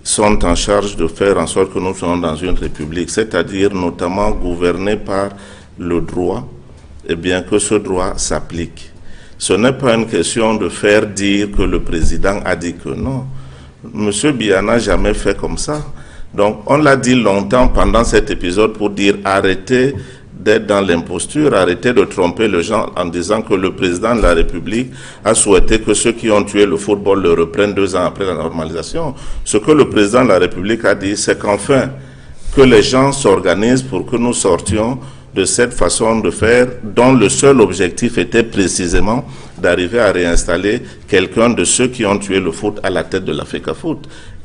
sont en charge de faire en sorte que nous soyons dans une république, c'est-à-dire notamment gouvernés par le droit, eh bien que ce droit s'applique. Ce n'est pas une question de faire dire que le président a dit que non. Monsieur Biya n'a jamais fait comme ça. Donc on l'a dit longtemps pendant cet épisode pour dire arrêtez d'être dans l'imposture, arrêter de tromper les gens en disant que le président de la République a souhaité que ceux qui ont tué le football le reprennent 2 ans après la normalisation. Ce que le président de la République a dit, c'est qu'enfin, que les gens s'organisent pour que nous sortions de cette façon de faire dont le seul objectif était précisément d'arriver à réinstaller quelqu'un de ceux qui ont tué le foot à la tête de la FECAFOOT.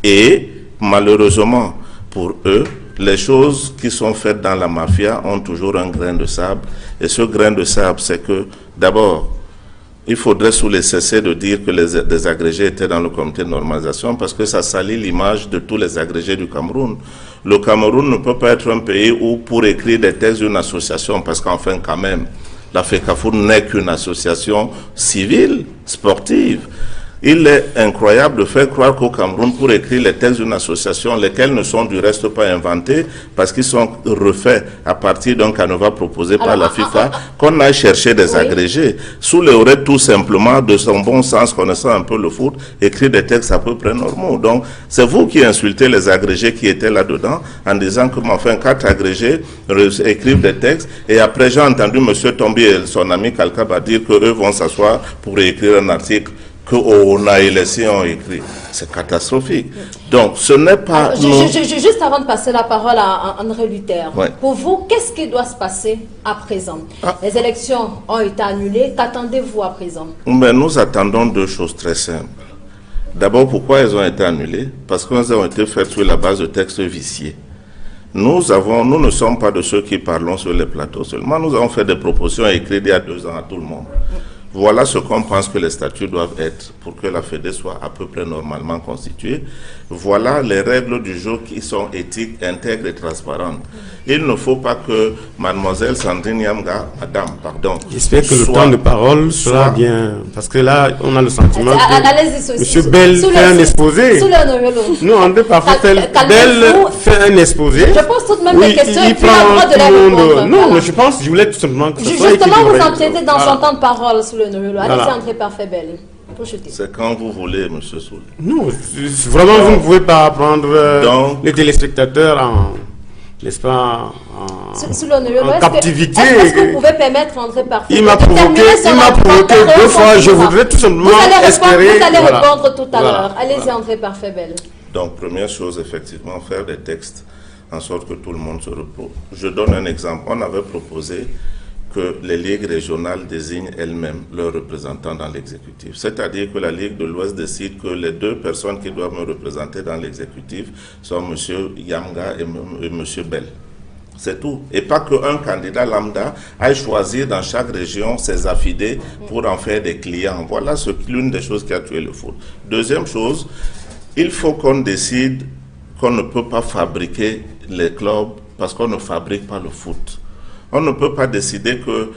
Et malheureusement pour eux, les choses qui sont faites dans la mafia ont toujours un grain de sable. Et ce grain de sable, c'est que, d'abord, il faudrait cesser de dire que des agrégés étaient dans le comité de normalisation parce que ça salit l'image de tous les agrégés du Cameroun. Le Cameroun ne peut pas être un pays où, pour écrire des textes d'une association, parce qu'enfin, quand même, la FECAFOOT n'est qu'une association civile, sportive. Il est incroyable de faire croire qu'au Cameroun, pour écrire les textes d'une association, lesquels ne sont du reste pas inventés, parce qu'ils sont refaits à partir d'un canevas proposé par la FIFA, qu'on a cherché des agrégés. Sous le aurait tout simplement, de son bon sens, connaissant un peu le foot, écrire des textes à peu près normaux. Donc, c'est vous qui insultez les agrégés qui étaient là-dedans, en disant que, enfin, 4 agrégés écrivent des textes, et après, j'ai entendu M. Tombi et son ami Kalkaba dire qu'eux vont s'asseoir pour écrire un article que ONA et les siens ont écrit. C'est catastrophique. Donc, ce n'est pas... Juste avant de passer la parole à André Luther, ouais. Pour vous, qu'est-ce qui doit se passer à présent? Les élections ont été annulées. Qu'attendez-vous à présent? Nous attendons 2 choses très simples. D'abord, pourquoi elles ont été annulées? Parce qu'elles ont été faites sur la base de textes viciés. Nous ne sommes pas de ceux qui parlons sur les plateaux seulement. Nous avons fait des propositions écrites il y a 2 ans à tout le monde. Voilà ce qu'on pense que les statuts doivent être pour que la FEDE soit à peu près normalement constituée. Voilà les règles du jeu qui sont éthiques, intègres et transparentes. Il ne faut pas que mademoiselle Sandrine Yamga, J'espère que le temps de parole sera bien, parce que là, on a le sentiment que M. Bell fait un exposé. Non, André parfois, Bell fait un exposé. Je pose tout de même des questions et puis à droit de la répondre. Non, mais je voulais tout simplement que ce soit justement, vous empiétez dans son temps de parole sous le Noyolo. Allez-y, André Parfait Bell. C'est quand vous voulez, M. Soul. Non, vraiment, vous ne pouvez pas prendre les téléspectateurs en... n'est-ce pas, en captivité. Est-ce que vous pouvez permettre André Parfait? Il m'a provoqué 2 fois, je voudrais tout simplement espérer... Vous allez répondre tout à l'heure. Allez-y, André Parfait Bell. Donc, première chose, effectivement, faire des textes en sorte que tout le monde se repose. Je donne un exemple. On avait proposé que les ligues régionales désignent elles-mêmes leurs représentants dans l'exécutif. C'est-à-dire que la Ligue de l'Ouest décide que les 2 personnes qui doivent me représenter dans l'exécutif sont M. Yamga et M. Bell. C'est tout. Et pas qu'un candidat lambda aille choisir dans chaque région ses affidés pour en faire des clients. Voilà l'une des choses qui a tué le foot. Deuxième chose, il faut qu'on décide qu'on ne peut pas fabriquer les clubs parce qu'on ne fabrique pas le foot. On ne peut pas décider que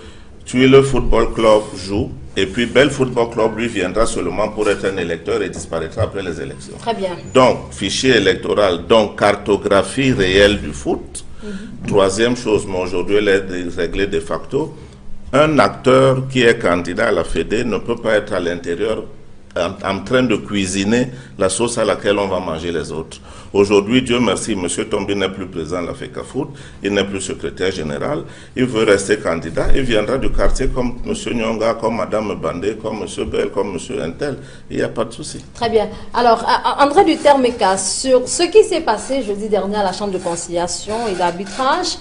le Football Club joue et puis Bell Football Club lui viendra seulement pour être un électeur et disparaîtra après les élections. Très bien. Donc, fichier électoral, donc cartographie réelle du foot. Troisième chose, mais aujourd'hui elle est réglée de facto, un acteur qui est candidat à la Fédé ne peut pas être à l'intérieur en train de cuisiner la sauce à laquelle on va manger les autres. Aujourd'hui, Dieu merci, M. Tombi n'est plus président de la FECAFOOT, il n'est plus secrétaire général, il veut rester candidat, il viendra du quartier comme M. Nyonga, comme Mme Bandé, comme M. Bell, comme M. Intel, il n'y a pas de souci. Très bien. Alors, André Dutermeka, sur ce qui s'est passé jeudi dernier à la Chambre de conciliation et d'arbitrage,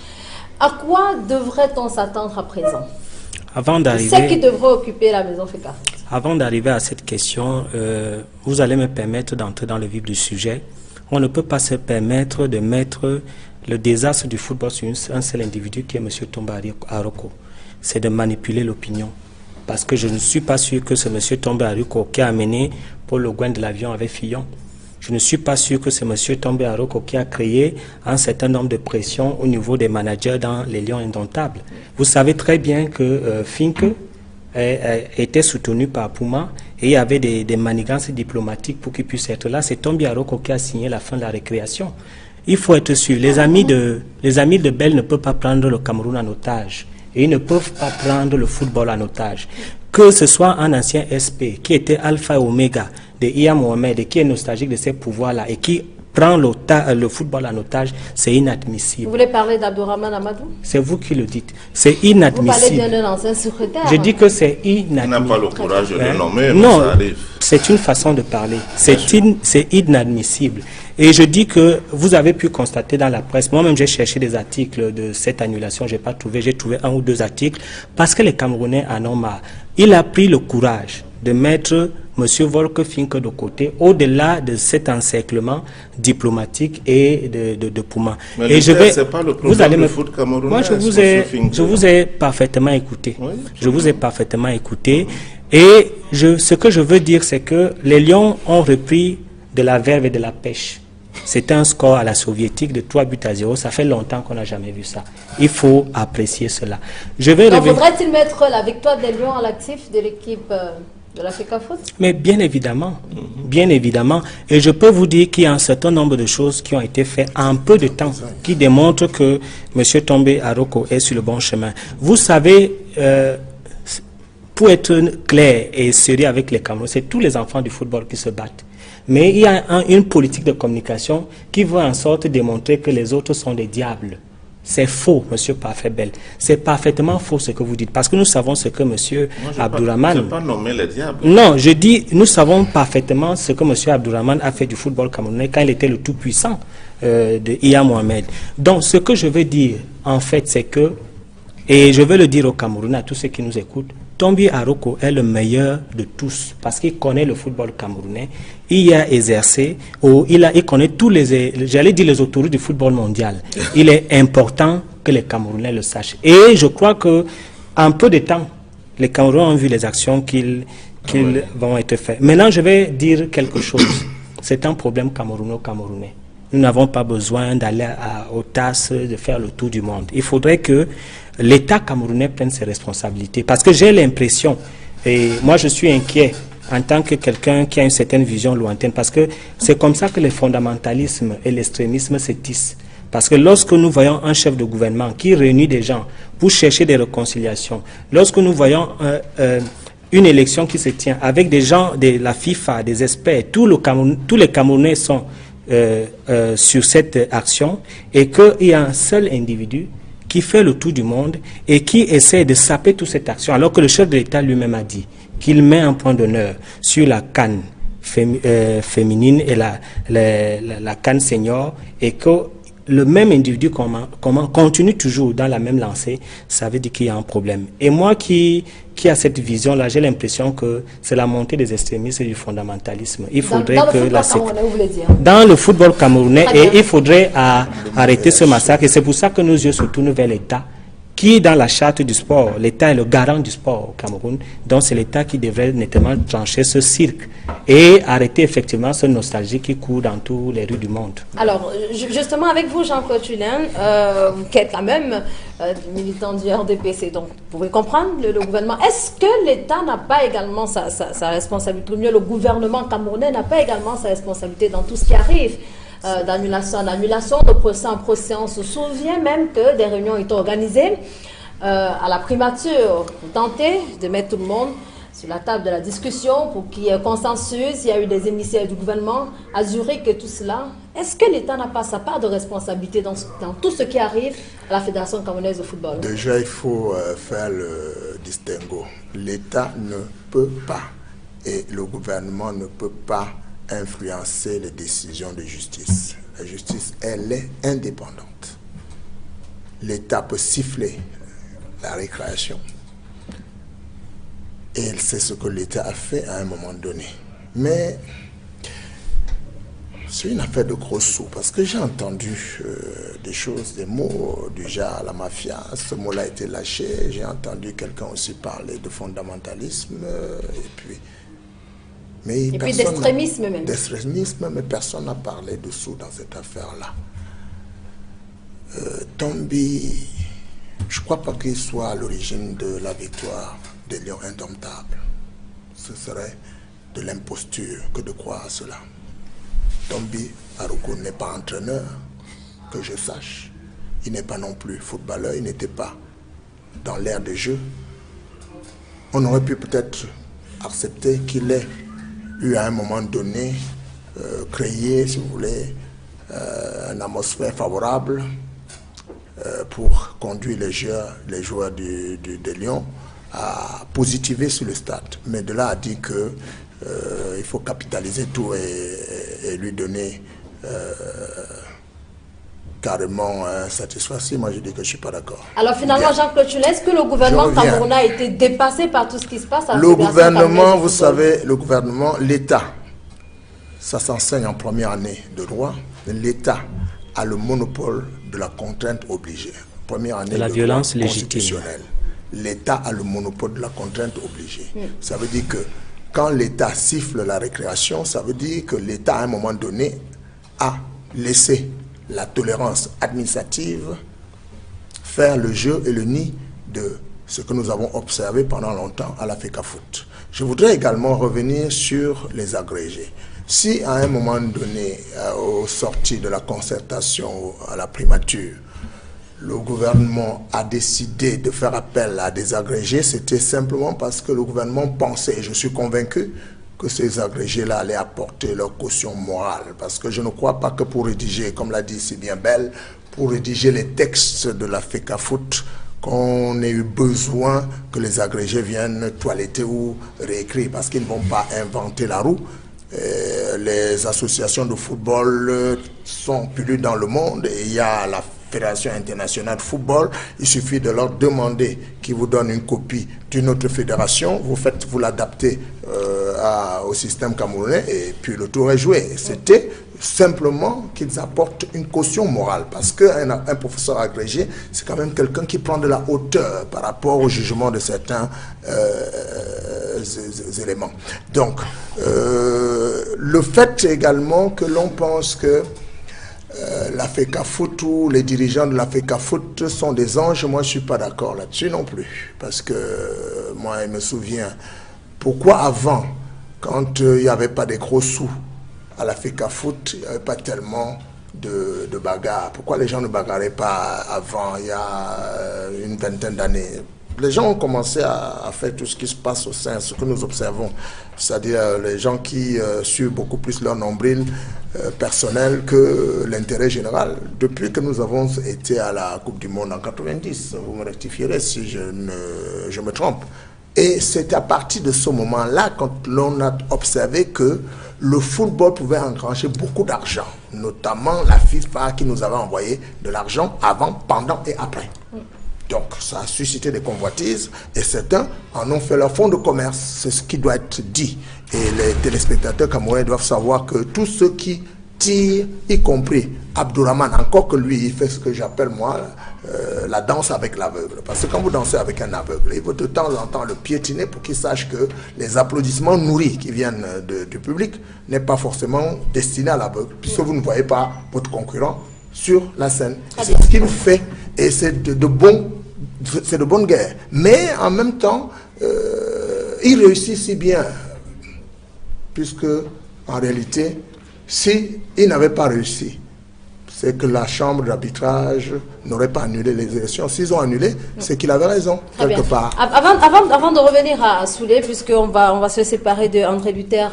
à quoi devrait-on s'attendre à présent? Avant d'arriver... C'est qui devrait occuper la maison FECAFOOT? Avant d'arriver à cette question, vous allez me permettre d'entrer dans le vif du sujet. On ne peut pas se permettre de mettre le désastre du football sur un seul individu qui est M. Tomba Aroko. C'est de manipuler l'opinion. Parce que je ne suis pas sûr que c'est M. Tomba Aroko qui a amené Paul Le Guen de l'avion avec Fillon. Je ne suis pas sûr que c'est M. Tomba Aroko qui a créé un certain nombre de pressions au niveau des managers dans les Lions Indomptables. Vous savez très bien que Finke était soutenu par Puma et il y avait des manigances diplomatiques pour qu'il puisse être là. C'est Tomba Aroko qui a signé la fin de la récréation. Il faut être sûr. Les amis de Bell ne peuvent pas prendre le Cameroun en otage et ils ne peuvent pas prendre le football en otage. Que ce soit un ancien SP qui était alpha et oméga de Iya Mohamed et qui est nostalgique de ces pouvoirs-là et qui prend le football en otage, c'est inadmissible. Vous voulez parler d'Abdourahmane Amadou? C'est vous qui le dites. C'est inadmissible. Vous parlez bien d'un ancien secrétaire. Je dis que c'est inadmissible. Il n'a pas le courage de le nommer, non, mais ça arrive. C'est une façon de parler. C'est inadmissible. Et je dis que vous avez pu constater dans la presse, moi-même j'ai cherché des articles de cette annulation, j'ai pas trouvé, j'ai trouvé 1 ou 2 articles, parce que les Camerounais en ont marre. Il a pris le courage de mettre M. Volker Finke de côté, au-delà de cet encerclement diplomatique et de Puma. Mais et c'est pas le problème du foot camerounais. Moi, je vous ai parfaitement écouté. Oui, je vous ai parfaitement écouté. Et ce que je veux dire, c'est que les Lions ont repris de la verve et de la pêche. C'était un score à la soviétique de 3-0. Ça fait longtemps qu'on n'a jamais vu ça. Il faut apprécier cela. Donc, faudrait-il mettre la victoire des Lions à l'actif de l'équipe de la FECAFOOT? Mais bien évidemment. Bien évidemment. Et je peux vous dire qu'il y a un certain nombre de choses qui ont été faites en peu de temps, qui démontrent que M. Tomba Aroko est sur le bon chemin. Vous savez, pour être clair et sérieux avec les Camerounais, c'est tous les enfants du football qui se battent. Mais il y a une politique de communication qui veut en sorte démontrer que les autres sont des diables. C'est faux, M. Parfait Bell. C'est parfaitement faux ce que vous dites. Parce que nous savons ce que M. Abdourahmane... Je n'ai pas nommé les diables. Non, je dis, nous savons parfaitement ce que M. Abdourahmane a fait du football camerounais quand il était le tout-puissant de Iya Mohamed. Donc, ce que je veux dire, en fait, c'est que, et je veux le dire aux Camerounais, à tous ceux qui nous écoutent, Tomba Aroko est le meilleur de tous parce qu'il connaît le football camerounais, il y a exercé, il connaît tous j'allais dire les autoroutes du football mondial. Il est important que les Camerounais le sachent. Et je crois que en peu de temps, les Camerounais ont vu les actions qu'ils vont être faites. Maintenant, je vais dire quelque chose. C'est un problème camerouno-camerounais. Nous n'avons pas besoin d'aller au TAS, de faire le tour du monde. Il faudrait que l'État camerounais prenne ses responsabilités. Parce que j'ai l'impression, et moi je suis inquiet en tant que quelqu'un qui a une certaine vision lointaine, parce que c'est comme ça que le fondamentalisme et l'extrémisme se tissent. Parce que lorsque nous voyons un chef de gouvernement qui réunit des gens pour chercher des réconciliations, lorsque nous voyons une élection qui se tient avec des gens de la FIFA, des experts, tous les Camerounais sont sur cette action, et qu'il y a un seul individu qui fait le tour du monde et qui essaie de saper toute cette action, alors que le chef de l'État lui-même a dit qu'il met un point d'honneur sur la CAN féminine et la CAN senior, et que le même individu continue toujours dans la même lancée, ça veut dire qu'il y a un problème. Et moi qui a cette vision-là, j'ai l'impression que c'est la montée des extrémistes et du fondamentalisme. Il faudrait dans le football camerounais, et il faudrait arrêter ce massacre. Et c'est pour ça que nos yeux se tournent vers l'État, qui dans la charte du sport, l'État est le garant du sport au Cameroun, donc c'est l'État qui devrait nettement trancher ce cirque et arrêter effectivement ce nostalgie qui court dans toutes les rues du monde. Alors, justement avec vous, Jean-Claude Julien, qui êtes quand même militant du RDPC, donc vous pouvez comprendre le gouvernement. Est-ce que l'État n'a pas également sa responsabilité, ou mieux le gouvernement camerounais n'a pas également sa responsabilité dans tout ce qui arrive d'annulation en annulation, de procès en procès? On se souvient même que des réunions étaient organisées à la primature pour tenter de mettre tout le monde sur la table de la discussion pour qu'il y ait consensus. Il y a eu des émissaires du gouvernement à Zurich et tout cela. Est-ce que l'État n'a pas sa part de responsabilité dans tout ce qui arrive à la Fédération camerounaise de football? Déjà, il faut faire le distinguo. L'État ne peut pas et le gouvernement ne peut pas influencer les décisions de justice. La justice, elle est indépendante. L'État peut siffler la récréation. Et c'est ce que l'État a fait à un moment donné. Mais c'est une affaire de gros sous, parce que j'ai entendu des choses, des mots du genre la mafia. Ce mot-là a été lâché. J'ai entendu quelqu'un aussi parler de fondamentalisme. Et puis d'extrémisme même. D'extrémisme, mais personne n'a parlé de sous dans cette affaire-là. Tombi, je ne crois pas qu'il soit à l'origine de la victoire des Lions indomptables. Ce serait de l'imposture que de croire à cela. Tombi Aruko n'est pas entraîneur, que je sache. Il n'est pas non plus footballeur, il n'était pas dans l'ère de jeu. On aurait pu peut-être accepter qu'il ait eu à un moment donné créé, si vous voulez, une atmosphère favorable pour conduire les joueurs des Lions à positiver sur le stade. Mais de là à dire que il faut capitaliser tout et lui donner carrément satisfaction, moi je dis que je ne suis pas d'accord. Alors finalement, Jean-Claude Tchula, est-ce que le gouvernement camerounais a été dépassé par tout ce qui se passe à la Le gouvernement, vous savez, le gouvernement, l'État, ça s'enseigne en première année de droit, l'État a le monopole de la contrainte obligée. Première année de la violence légitime. L'État a le monopole de la contrainte obligée. Ça veut dire que quand l'État siffle la récréation, ça veut dire que l'État, à un moment donné, a laissé la tolérance administrative faire le jeu et le nid de ce que nous avons observé pendant longtemps à la FECAFOOT. Je voudrais également revenir sur les agrégés. Si à un moment donné, au sorti de la concertation à la primature, le gouvernement a décidé de faire appel à des agrégés, c'était simplement parce que le gouvernement pensait, et je suis convaincu, que ces agrégés-là allaient apporter leur caution morale. Parce que je ne crois pas que pour rédiger, comme l'a dit si bien Belle, pour rédiger les textes de la FECAFOOT, qu'on ait eu besoin que les agrégés viennent toiletter ou réécrire, parce qu'ils ne vont pas inventer la roue. Les associations de football sont plus dans le monde et il y a la Fédération internationale de football, il suffit de leur demander qu'ils vous donnent une copie d'une autre fédération, vous l'adaptez au système camerounais et puis le tour est joué. C'était simplement qu'ils apportent une caution morale, parce qu'un professeur agrégé, c'est quand même quelqu'un qui prend de la hauteur par rapport au jugement de certains éléments. Donc, le fait également que l'on pense que la FECAFOOT ou les dirigeants de la FECAFOOT sont des anges, moi je ne suis pas d'accord là-dessus non plus. Parce que moi, je me souviens, pourquoi avant, quand il n'y avait pas des gros sous à la FECAFOOT, il n'y avait pas tellement de bagarres? Pourquoi les gens ne bagarraient pas avant, il y a une vingtaine d'années? Les gens ont commencé à faire tout ce qui se passe au sein, ce que nous observons. C'est-à-dire les gens qui suivent beaucoup plus leur nombril personnel que l'intérêt général. Depuis que nous avons été à la Coupe du Monde en 90, vous me rectifierez si je me trompe. Et c'est à partir de ce moment-là, quand l'on a observé que le football pouvait engranger beaucoup d'argent, notamment la FIFA qui nous avait envoyé de l'argent avant, pendant et après. Donc, ça a suscité des convoitises et certains en ont fait leur fonds de commerce. C'est ce qui doit être dit. Et les téléspectateurs camerounais doivent savoir que tous ceux qui tirent, y compris Abdourahmane, encore que lui, il fait ce que j'appelle moi la danse avec l'aveugle. Parce que quand vous dansez avec un aveugle, il faut de temps en temps le piétiner pour qu'il sache que les applaudissements nourris qui viennent du public n'est pas forcément destinés à l'aveugle, puisque vous ne voyez pas votre concurrent sur la scène. C'est ce qu'il fait et c'est de bonne guerre. Mais en même temps, il réussit si bien, puisque en réalité, s'il n'avait pas réussi, c'est que la chambre d'arbitrage n'aurait pas annulé les élections. S'ils ont annulé, c'est qu'il avait raison, quelque part. Avant de revenir à Soulé, puisqu'on va se séparer de André Luther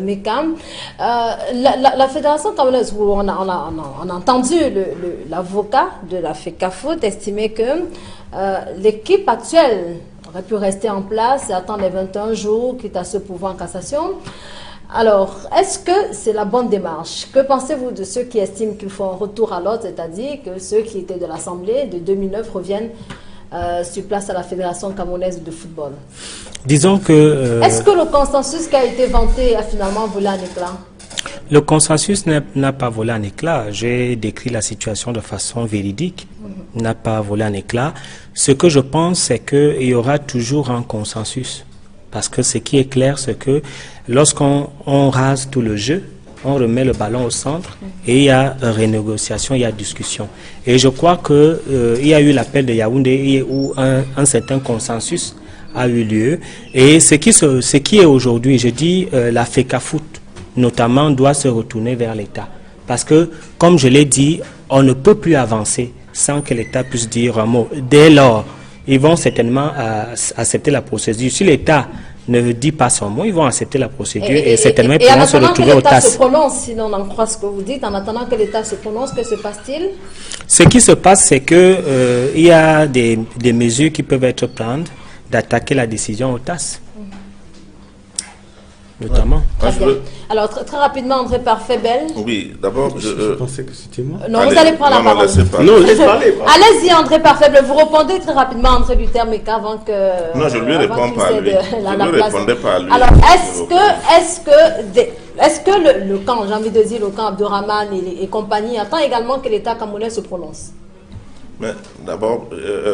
Mekam, la Fédération camerounaise, où on a entendu l'avocat de la FECAFOOT estimer que l'équipe actuelle aurait pu rester en place et attendre les 21 jours, quitte à se pourvoir en cassation. Alors, est-ce que c'est la bonne démarche? Que pensez-vous de ceux qui estiment qu'il faut un retour à l'ordre, c'est-à-dire que ceux qui étaient de l'Assemblée de 2009 reviennent sur place à la Fédération camerounaise de football? Disons que... Est-ce que le consensus qui a été vanté a finalement volé un éclat? Le consensus n'a pas volé un éclat. J'ai décrit la situation de façon véridique. N'a pas volé un éclat. Ce que je pense, c'est qu'il y aura toujours un consensus. Parce que ce qui est clair, c'est que lorsqu'on rase tout le jeu, on remet le ballon au centre et il y a renégociation, il y a discussion. Et je crois qu'il y a eu l'appel de Yaoundé où un certain consensus a eu lieu. Et ce qui est aujourd'hui, je dis, la FECAFOOT, notamment, doit se retourner vers l'État. Parce que, comme je l'ai dit, on ne peut plus avancer sans que l'État puisse dire un mot. Dès lors, ils vont certainement accepter la procédure. Si l'État ne dit pas son mot, ils vont accepter la procédure et certainement ils pourront se retrouver au TAS. En attendant que l'État se prononce, sinon on en croit ce que vous dites, en attendant que l'État se prononce, que se passe-t-il? Ce qui se passe, c'est que il y a des mesures qui peuvent être prises d'attaquer la décision au TAS. Notamment. Très bien. Alors, très rapidement, André Parfait-Bel. Oui, d'abord, je pensais que c'était moi. Non, vous allez prendre la parole. Non, laisse parler. Allez-y, André Parfait-Bel. Vous répondez très rapidement, André Luther Meka, avant que... Non, je lui réponds pas à lui. Je lui répondais pas à lui. Alors, est-ce que le camp, j'ai envie de dire, le camp Abdourahmane et compagnie, attend également que l'État camerounais se prononce? Mais d'abord,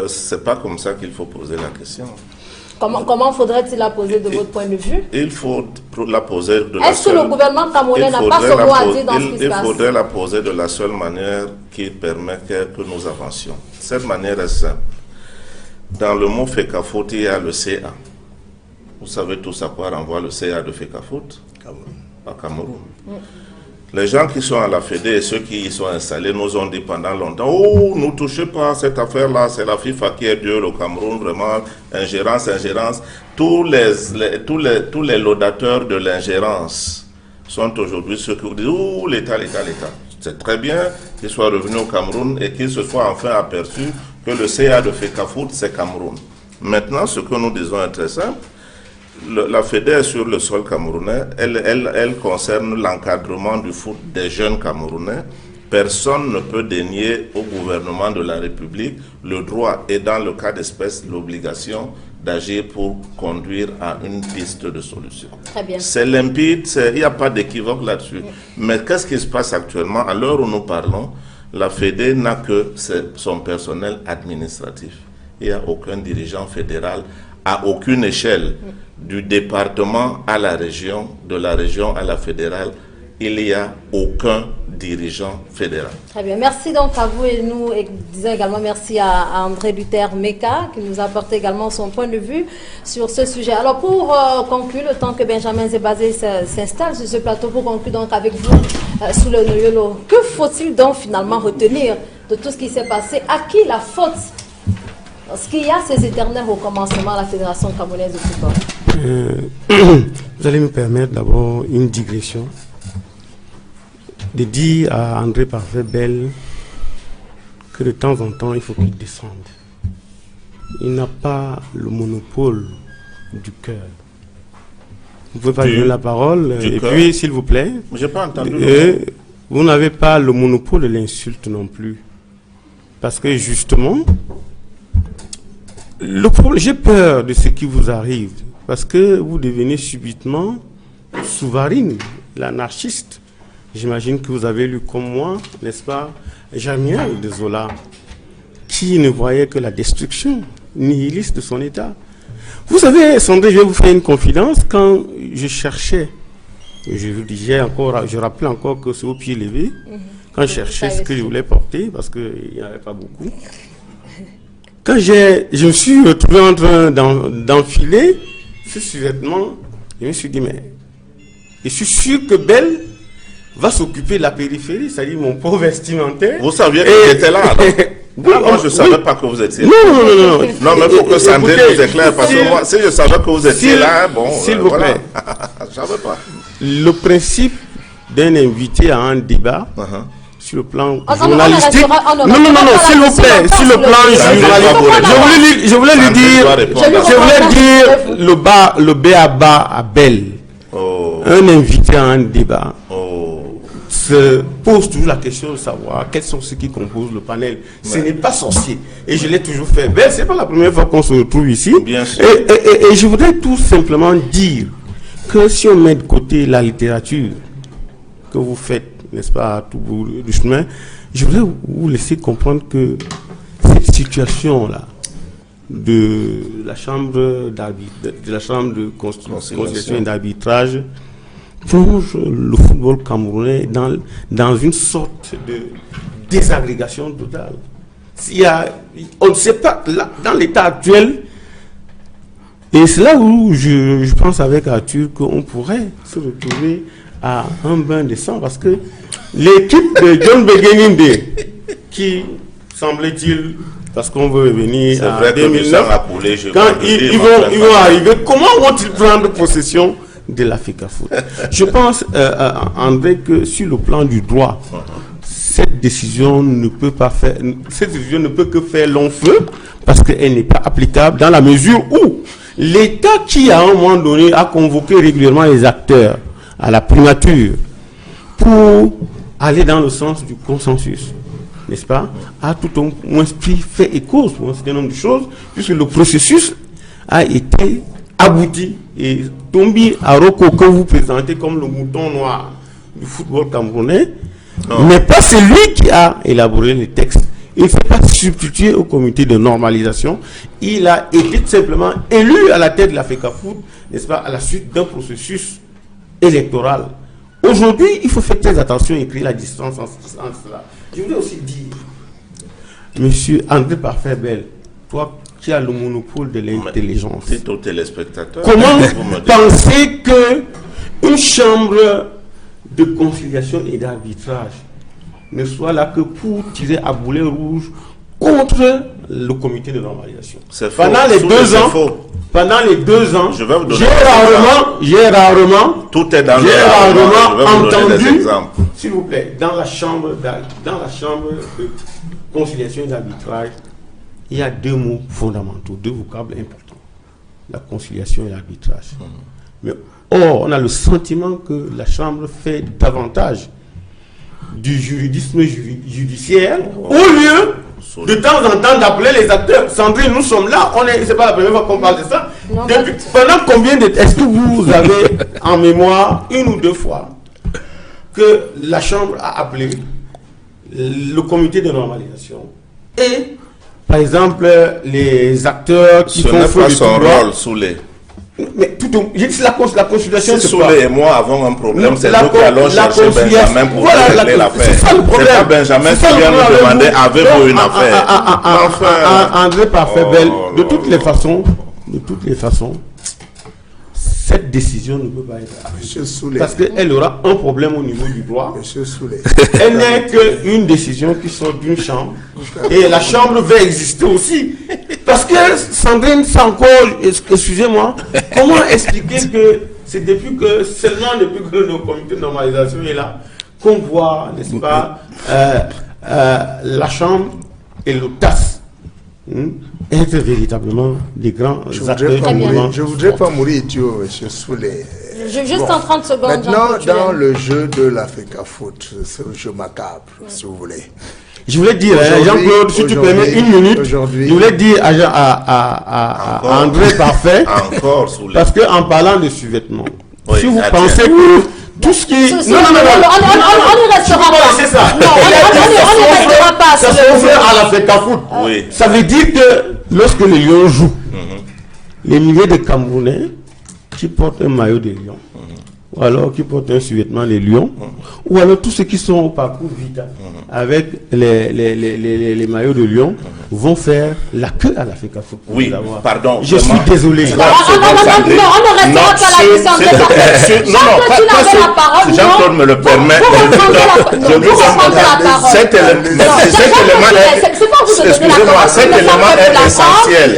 c'est pas comme ça qu'il faut poser la question. Comment faudrait-il la poser de votre point de vue? Il faut la poser de la Est-ce que le gouvernement camerounais n'a pas son mot à dire dans ce qui se passe? Il faudrait la poser de la seule manière qui permet que nous avancions. Cette manière est simple. Dans le mot FECAFOOT, il y a le CA. Vous savez tous à quoi renvoie le CA de FECAFOOT? À Cameroun. Les gens qui sont à la Fédé et ceux qui y sont installés nous ont dit pendant longtemps, oh, ne touchez pas à cette affaire-là, c'est la FIFA qui est Dieu, le Cameroun, vraiment, ingérence. Tous les laudateurs de l'ingérence sont aujourd'hui ceux qui vous disent, oh, l'État. C'est très bien qu'ils soient revenus au Cameroun et qu'ils se soient enfin aperçus que le CA de FECAFOOT, c'est Cameroun. Maintenant, ce que nous disons est très simple. La Fédé est sur le sol camerounais, elle concerne l'encadrement du foot des jeunes Camerounais. Personne ne peut dénier au gouvernement de la République le droit et dans le cas d'espèce l'obligation d'agir pour conduire à une piste de solution. Très bien. C'est limpide, il n'y a pas d'équivoque là-dessus. Mais qu'est-ce qui se passe actuellement? À l'heure où nous parlons, la Fédé n'a que son personnel administratif. Il n'y a aucun dirigeant fédéral à aucune échelle, du département à la région, de la région à la fédérale, il n'y a aucun dirigeant fédéral. Très bien. Merci donc à vous et nous disons également merci à André Luther Meka qui nous a apporté également son point de vue sur ce sujet. Alors pour conclure, le temps que Benjamin Zebazé s'installe sur ce plateau, pour conclure donc avec vous sous le Noyolo, que faut-il donc finalement retenir de tout ce qui s'est passé? À qui la faute? Parce qu'il y a ces éternels recommencements à la Fédération camerounaise de football. Vous allez me permettre d'abord une digression, de dire à André Parfait-Bel que de temps en temps, il faut qu'il descende. Il n'a pas le monopole du cœur. Vous pouvez pas lui donner la parole. Et puis, s'il vous plaît, j'ai pas entendu. Vous n'avez pas le monopole de l'insulte non plus. Parce que justement, j'ai peur de ce qui vous arrive, parce que vous devenez subitement Souvarine, l'anarchiste. J'imagine que vous avez lu comme moi, n'est-ce pas, Jamiel de Zola, qui ne voyait que la destruction nihiliste de son État. Vous savez, Sandré, je vais vous faire une confidence. Quand je cherchais, je rappelle encore que c'est au pied levé, quand je cherchais ce que je voulais porter, parce qu'il n'y en avait pas beaucoup, quand je me suis retrouvé en train d'enfiler ce survêtement, je me suis dit, mais je suis sûr que Belle va s'occuper de la périphérie, c'est-à-dire mon port vestimentaire. Vous saviez que j'étais là, moi, je ne savais pas que vous étiez là. Non. Non, mais il faut que Sandrine nous éclaire, parce que moi, si je savais que vous étiez là, bon, s'il vous plaît. Je ne savais pas. Le principe d'un invité à un débat, sur le plan On journalistique. ne Non, s'il vous plaît, sur le plan journalistique. Je voulais lui dire le B.A.B.A. à Belle. Un invité à un débat se pose toujours la question de savoir quels sont ceux qui composent le panel. Ce n'est pas sorcier. Et je l'ai toujours fait. Ben, c'est pas la première fois qu'on se retrouve ici. Bien sûr. Et je voudrais tout simplement dire que si on met de côté la littérature que vous faites, n'est-ce pas, à tout bout du chemin, je voudrais vous laisser comprendre que cette situation-là de la chambre de conciliation et d'arbitrage plonge le football camerounais dans une sorte de désagrégation totale. On ne sait pas, là, dans l'état actuel, et c'est là où je pense avec Arthur qu'on pourrait se retrouver à un bain de sang, parce que l'équipe de John Begeninde, qui semblait-il, parce qu'on veut revenir à 2009, quand ils vont arriver, comment vont-ils prendre possession de l'Africa Foot? Je pense, André, que sur le plan du droit, cette décision ne peut que faire long feu, parce qu'elle n'est pas applicable dans la mesure où l'État qui, à un moment donné, a convoqué régulièrement les acteurs à la primature pour aller dans le sens du consensus, n'est-ce pas, a tout au moins fait écho pour un certain nombre de choses, puisque le processus a été abouti. Et Tombi Aroko, que vous présentez comme le mouton noir du football camerounais, n'est pas celui qui a élaboré les textes. Il ne s'est pas substitué au comité de normalisation. Il a été tout simplement élu à la tête de l'Africa Foot, n'est-ce pas, à la suite d'un processus électoral. Aujourd'hui, il faut faire très attention et créer la distance en cela. Je voulais aussi dire, monsieur André Parfait-Belle, toi qui as le monopole de l'intelligence, c'est aux téléspectateurs. Comment penser que une chambre de conciliation et d'arbitrage ne soit là que pour tirer à boulet rouge contre le comité de normalisation? Pendant les 2 ans, j'ai rarement entendu, s'il vous plaît, dans la chambre de conciliation et d'arbitrage, il y a 2 mots fondamentaux, 2 vocables importants: la conciliation et l'arbitrage. Mais or, on a le sentiment que la chambre fait davantage du juridisme judiciaire au lieu de temps en temps d'appeler les acteurs. Sandrine, nous sommes là, c'est pas la première fois qu'on parle de ça. Pendant combien de temps est-ce que vous avez en mémoire 1 ou 2 fois que la chambre a appelé le comité de normalisation et, par exemple, les acteurs qui font feu de son rôle sous les... Mais la consultation, si Soulé et moi avons un problème, c'est nous qui allons chercher Benjamin pour régler l'affaire. C'est pas Benjamin qui vient nous demander avez-vous une affaire. André Parfait-Belle, de toutes les façons, cette décision ne peut pas être appliquée. Parce qu'elle aura un problème au niveau du droit. Monsieur Soulé. Elle n'est qu'une décision qui sort d'une chambre. Et la chambre va exister aussi. Parce que Sandrine, c'est encore, excusez-moi, comment expliquer que c'est seulement depuis que le comité de normalisation est là, qu'on voit, n'est-ce pas, la chambre et le TAS être véritablement des grands acteurs. Je voudrais pas mourir idiot, monsieur Soulé. Juste en 30 secondes. Maintenant, dans le jeu de l'Africa Foot, c'est un jeu macabre, si vous voulez. Je voulais dire, Jean-Claude, si tu permets 1 minute, je voulais dire à André Parfait, parce qu'en parlant de sous-vêtements, si vous pensez que tout ce qui... Non, on ne restera pas. C'est ça. Non, on ne restera pas. Ça se fait à l'Africa Foot. Ça veut dire que lorsque les Lions jouent, les milliers de Camerounais qui portent un maillot de Lions ou alors qui portent un sous-vêtement les Lions, ou alors tous ceux qui sont au parcours Vita avec les maillots de Lyon vont faire la queue à la FECAFOOT. Oui, pardon. Je suis désolé. Non, on ne restera pas là. Jean-Claude me le permet. Je vous demande cet élément. Excusez-moi, cet élément est essentiel.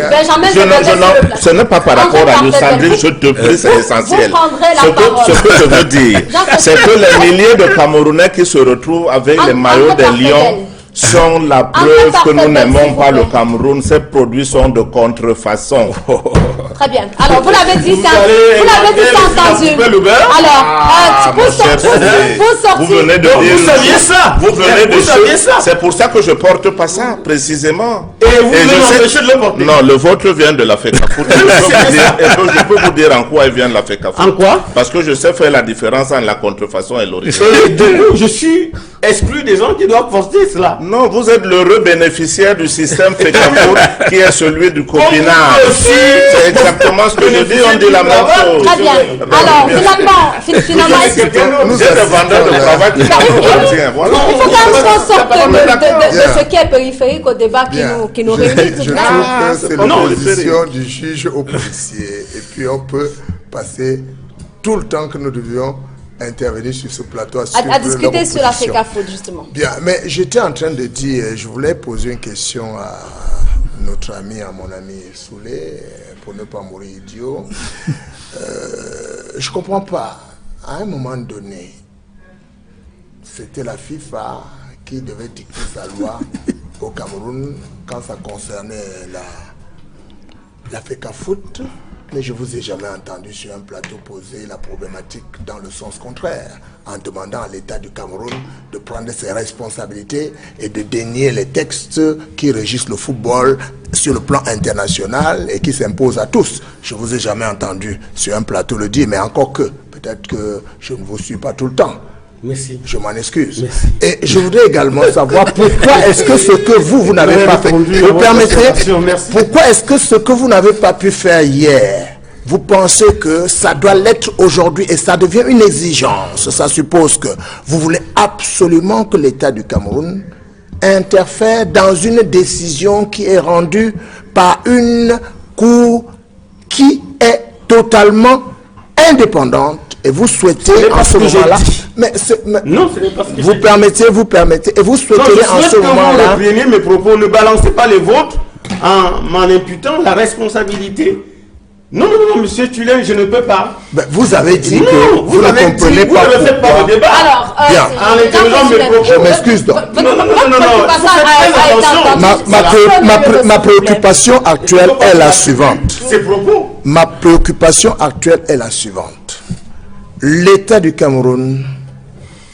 Ce n'est pas par rapport à nous, Sandrine, je te prie, c'est essentiel. Ce que je veux dire, c'est que les milliers de Camerounais qui se retrouvent avec les maillots des Lions sont la preuve que nous n'aimons pas le Cameroun. Ces produits sont de contrefaçon. Très bien. Alors, vous l'avez dit ça. Vous l'avez dit ça entendu. Alors, pour sortir. Vous venez de dire. Vous saviez ça. Vous venez de saviez ça. C'est pour ça que je porte pas ça, précisément. Et vous voulez m'empêcher de le porter. Non, le vôtre vient de la FECAFOOT. Je peux vous dire en quoi il vient de la FECAFOOT. En quoi? Parce que je sais faire la différence entre la contrefaçon et l'original. Je suis exclu des gens qui doivent porter cela. Non, vous êtes l'heureux bénéficiaire du système FECAFOOT qui est celui du copinage. C'est exactement ce que je dis, on dit la même chose. Très bien. Alors, finalement, Nous êtes des vendeurs de travail qui appartient. Voilà. il faut quand même qu'on sorte de ce qui est périphérique au débat qui nous réunit tout Je de trouve même. que c'est l'opposition du juge au policier. Et puis on peut passer tout le temps que nous devions intervenir sur ce plateau à discuter sur la FECAFOOT, justement. Bien, mais j'étais en train de dire, je voulais poser une question à notre ami, à mon ami Soulé, pour ne pas mourir idiot. Je comprends pas. À un moment donné, c'était la FIFA qui devait dicter sa loi au Cameroun quand ça concernait la FECAFOOT. Mais je ne vous ai jamais entendu sur un plateau poser la problématique dans le sens contraire, en demandant à l'État du Cameroun de prendre ses responsabilités et de dénier les textes qui régissent le football sur le plan international et qui s'imposent à tous. Je ne vous ai jamais entendu sur un plateau le dire, mais encore que, peut-être que je ne vous suis pas tout le temps. Merci. Je m'en excuse. Merci. Et je voudrais également savoir pourquoi est-ce que ce que vous n'avez pas fait, vous permettez, pourquoi est-ce que ce que vous n'avez pas pu faire hier, vous pensez que ça doit l'être aujourd'hui et ça devient une exigence. Ça suppose que vous voulez absolument que l'État du Cameroun interfère dans une décision qui est rendue par une cour qui est totalement indépendante. Et vous souhaitez en ce moment-là, non, ce n'est pas ce que vous permettez, et vous souhaitez en ce moment-là. Vous repreniez mes propos, ne balancez pas les vôtres en m'en imputant la responsabilité. Non, monsieur Tulin, je ne peux pas. Ben, vous avez dit que vous ne comprenez pas. Vous ne faites pas le débat. Alors, bien. En intégrant mes propos. Je m'excuse donc. Non. Ma préoccupation actuelle est la suivante. Ces propos. Ma préoccupation actuelle est la suivante. L'État du Cameroun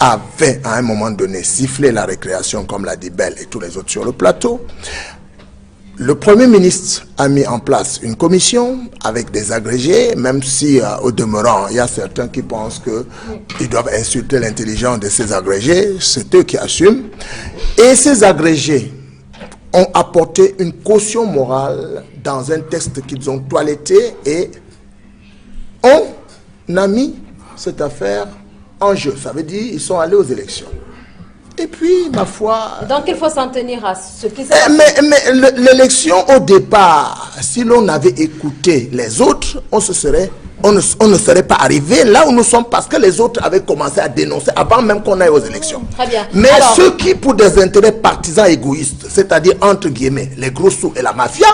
avait à un moment donné sifflé la récréation, comme l'a dit Bell et tous les autres sur le plateau. Le Premier ministre a mis en place une commission avec des agrégés, même si au demeurant, il y a certains qui pensent qu'ils doivent insulter l'intelligence de ces agrégés. C'est eux qui assument. Et ces agrégés ont apporté une caution morale dans un texte qu'ils ont toiletté et on a mis cette affaire en jeu. Ça veut dire qu'ils sont allés aux élections. Et puis, ma foi... Donc, il faut s'en tenir à ce qui s'est passé. Mais l'élection, au départ, si l'on avait écouté les autres, on ne serait pas arrivé là où nous sommes parce que les autres avaient commencé à dénoncer avant même qu'on aille aux élections. Très bien. Mais alors, ceux qui, pour des intérêts partisans égoïstes, c'est-à-dire, entre guillemets, les gros sous et la mafia,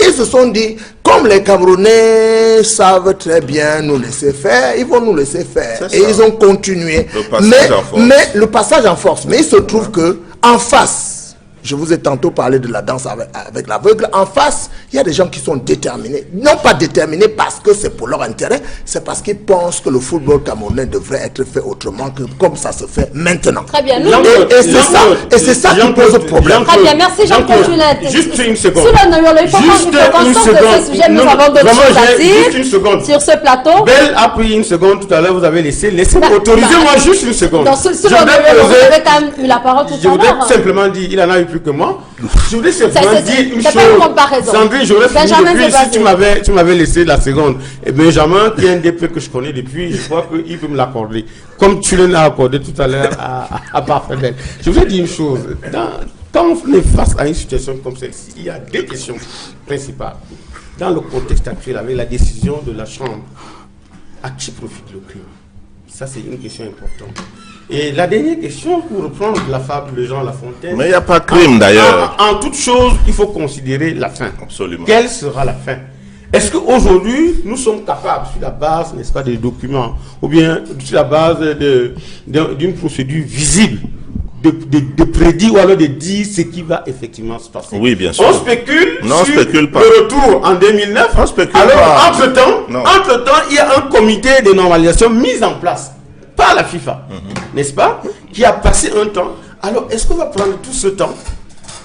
ils se sont dit, comme les Camerounais savent très bien nous laisser faire, ils vont nous laisser faire. Et ils ont continué. Mais le passage en force. Mais il se trouve que en face, je vous ai tantôt parlé de la danse avec l'aveugle, en face, il y a des gens qui sont déterminés. Non pas déterminés parce que c'est pour leur intérêt, c'est parce qu'ils pensent que le football camerounais devrait être fait autrement que comme ça se fait maintenant. Très bien. Et c'est ça qui pose problème. Très bien, merci Jean-Claude Julien. Juste une seconde. Il faut qu'on sorte de ce sujet, nous avons d'autres choses à dire sur ce plateau. Belle a pris une seconde tout à l'heure, vous avez laissé. Laissez-moi, autorisez-moi juste une seconde. Donc, vous avez quand même eu la parole tout à l'heure. Je voudrais simplement dire, il en a eu plus plus que moi. Je voulais simplement dire une c'est pas une chose. comparaison. Sandrine, j'aurais fini Benjamin depuis Zébazé. si tu m'avais laissé la seconde. Et Benjamin, qui est un DP que je connais depuis, je crois qu'il peut me l'accorder. Comme tu l'as accordé tout à l'heure à Parfait. Je voulais dire une chose. Quand on est face à une situation comme celle-ci, il y a deux questions principales. Dans le contexte actuel, avec la décision de la Chambre, à qui profite le crime? Ça, c'est une question importante. Et la dernière question, pour reprendre la fable de Jean Lafontaine... Mais il n'y a pas de crime d'ailleurs. En toute chose, il faut considérer la fin. Absolument. Quelle sera la fin? Est-ce qu'aujourd'hui, nous sommes capables, sur la base, n'est-ce pas, des documents, ou bien sur la base d'une procédure visible, de prédire ou alors de dire ce qui va effectivement se passer? Oui, bien sûr. On spécule Non, on sur spécule pas. le retour en 2009. On spécule alors, pas. entre-temps, il y a un comité de normalisation mis en place par la FIFA, n'est-ce pas, qui a passé un temps. Alors, est-ce qu'on va prendre tout ce temps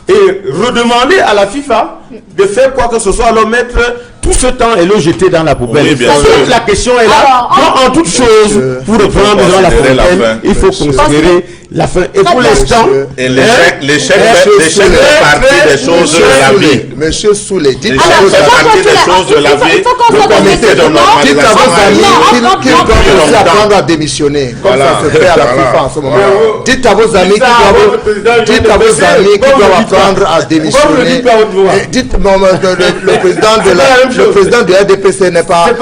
et redemander à la FIFA de faire quoi que ce soit, alors mettre tout ce temps et le jeter dans la poubelle? Oui, bien Parce sûr. que la question est là. Alors, En toute chose, pour reprendre dans la considérer la fin. fontaine, il faut considérer la fin. Et pour l'instant, Et l'échec fait partie des choses de la vie. Monsieur Souley, dites L'échec à vos fait partie des choses de la vie. qu'on Le comité de dites à vos amis normalisation qu'ils doivent aussi apprendre à démissionner, comme Voilà. ça se fait à la Voilà. FIFA en ce moment. Voilà. Dites à vos amis qu'ils doivent apprendre à démissionner. Et dites, le président de la RDPC n'est pas le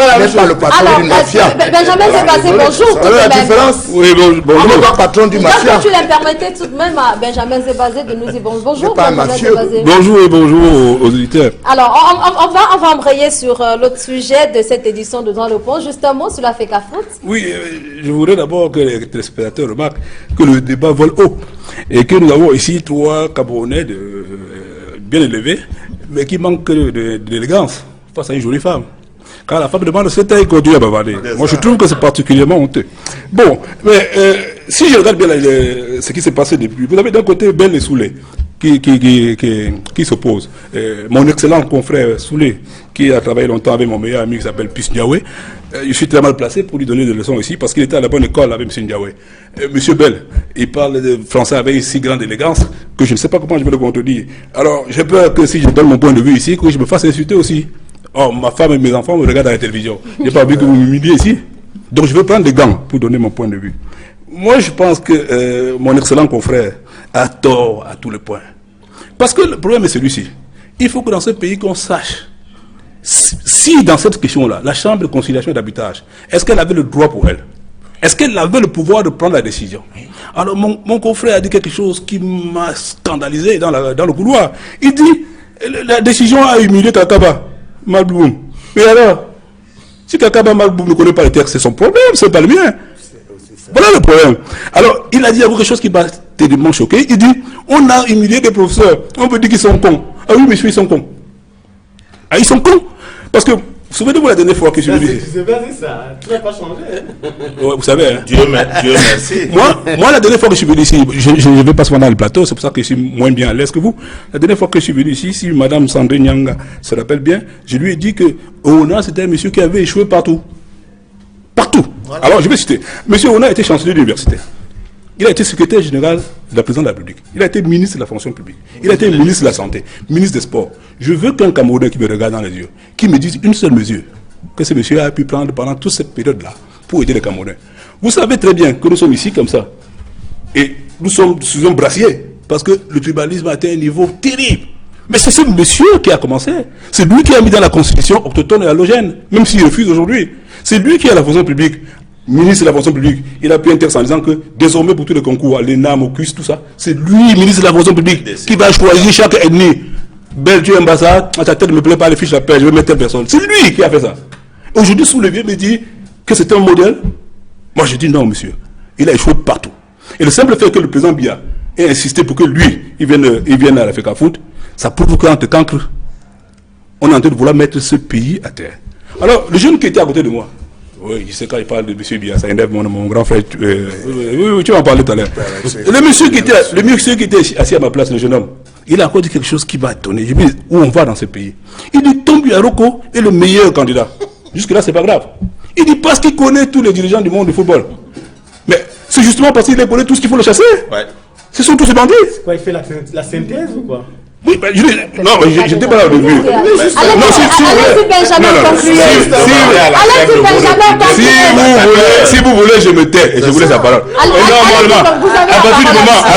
patron Alors, d'une mafia. Benjamin Zébazé, bonjour. Alors, la différence, Oui, on n'est bonjour. pas patron du mafia. Est-ce que tu les permettais tout de même à Benjamin Zébazé de nous dire bonjour? C'est pas un Benjamin mafieux. Zébazé. Bonjour et bonjour aux auditeurs. Alors, on va embrayer sur l'autre sujet de cette édition de Dans le Pont. Juste un mot sur la FECA Foot. Oui, je voudrais d'abord que les téléspectateurs remarquent que le débat vole haut et que nous avons ici trois Camerounais bien élevés, mais qui manquent d'élégance face à une jolie femme. Quand la femme demande cette taille, il continue à bavarder. Moi, je trouve que c'est particulièrement honteux. Bon, mais si je regarde bien ce qui s'est passé depuis, vous avez d'un côté Ben et Souley qui s'opposent. Mon excellent confrère Souley, qui a travaillé longtemps avec mon meilleur ami qui s'appelle Pis Ndiawe, je suis très mal placé pour lui donner des leçons ici parce qu'il était à la bonne école avec M. Ndiawe. Monsieur Bell, il parle de français avec une si grande élégance que je ne sais pas comment je vais le contredire. Alors, j'ai peur que si je donne mon point de vue ici, que je me fasse insulter aussi. Oh, ma femme et mes enfants me regardent à la télévision. Je n'ai pas envie que vous m'humiliez ici. Donc, je vais prendre des gants pour donner mon point de vue. Moi, je pense que mon excellent confrère a tort à tous les points. Parce que le problème est celui-ci. Il faut que dans ce pays, qu'on sache si dans cette question-là, la Chambre de conciliation d'arbitrage, est-ce qu'elle avait le droit pour elle? Est-ce qu'elle avait le pouvoir de prendre la décision? Alors, mon confrère a dit quelque chose qui m'a scandalisé dans le couloir. Il dit, la décision a humilié Kakaba Malboum. Mais alors, si Kakaba Malboum ne connaît pas le texte, c'est son problème, c'est pas le mien. Voilà le problème. Alors, il a dit quelque chose qui m'a terriblement choqué. Il dit, on a humilié des professeurs. On peut dire qu'ils sont cons. Ah oui, monsieur, ils sont cons. Ah, ils sont cons. Parce que, souvenez-vous la dernière fois que je suis venu ici. C'est basé ça, tu n'as pas changé. Ouais, vous savez, hein. Dieu merci. Moi, la dernière fois que je suis venu ici, je ne vais pas souvent dans le plateau, c'est pour ça que je suis moins bien à l'aise que vous. La dernière fois que je suis venu ici, si Madame Sandrine Nyanga se rappelle bien, je lui ai dit que Ona, c'était un monsieur qui avait échoué partout. Partout. Voilà. Alors, je vais citer. Monsieur Ona était chancelier d'université. Il a été secrétaire général de la présidence de la République. Il a été ministre de la fonction publique. Il a été ministre de la Santé, ministre des Sports. Je veux qu'un Camerounais qui me regarde dans les yeux, qui me dise une seule mesure que ce monsieur a pu prendre pendant toute cette période-là pour aider les Camerounais. Vous savez très bien que nous sommes ici comme ça. Et nous sommes sous un brassier parce que le tribalisme a atteint un niveau terrible. Mais c'est ce monsieur qui a commencé. C'est lui qui a mis dans la constitution autochtone et allogène, même s'il refuse aujourd'hui. C'est lui qui a la fonction publique. Ministre de la fonction publique, il a pris un texte en disant que désormais pour tous les concours, l'ENA, MOCUS, tout ça, c'est lui, ministre de la fonction publique, qui va choisir chaque ennemi. Belle, tu es ambassade, à ta tête ne me plaît pas les fiches à paix, je vais mettre telle personne. C'est lui qui a fait ça. Aujourd'hui, Soulevier me dit que c'est un modèle. Moi, je dis non, monsieur. Il a échoué partout. Et le simple fait que le président Biya ait insisté pour que lui, il vienne à la FECA Foot, ça prouve qu'entre cancre, on est en train de vouloir mettre ce pays à terre. Alors, le jeune qui était à côté de moi, oui, je sais quand il parle de M. Biya, ça énerve mon grand frère. Oui, tu vas en parler tout à l'heure. Le monsieur qui était assis à ma place, le jeune homme, il a encore dit quelque chose qui m'a étonné. Je me dis, où on va dans ce pays? Il dit, Tombi Aroko est le meilleur candidat. Jusque-là, c'est pas grave. Il dit, parce qu'il connaît tous les dirigeants du monde du football. Mais c'est justement parce qu'il connaît tout ce qu'il faut le chasser. Ouais. Ce sont tous ces bandits. Quoi, il fait la synthèse ou quoi? Oui, ben, non, mais j'étais pas là au début. Allez-y, Benjamin, concluez. Si vous voulez, je me tais et je vous laisse la parole.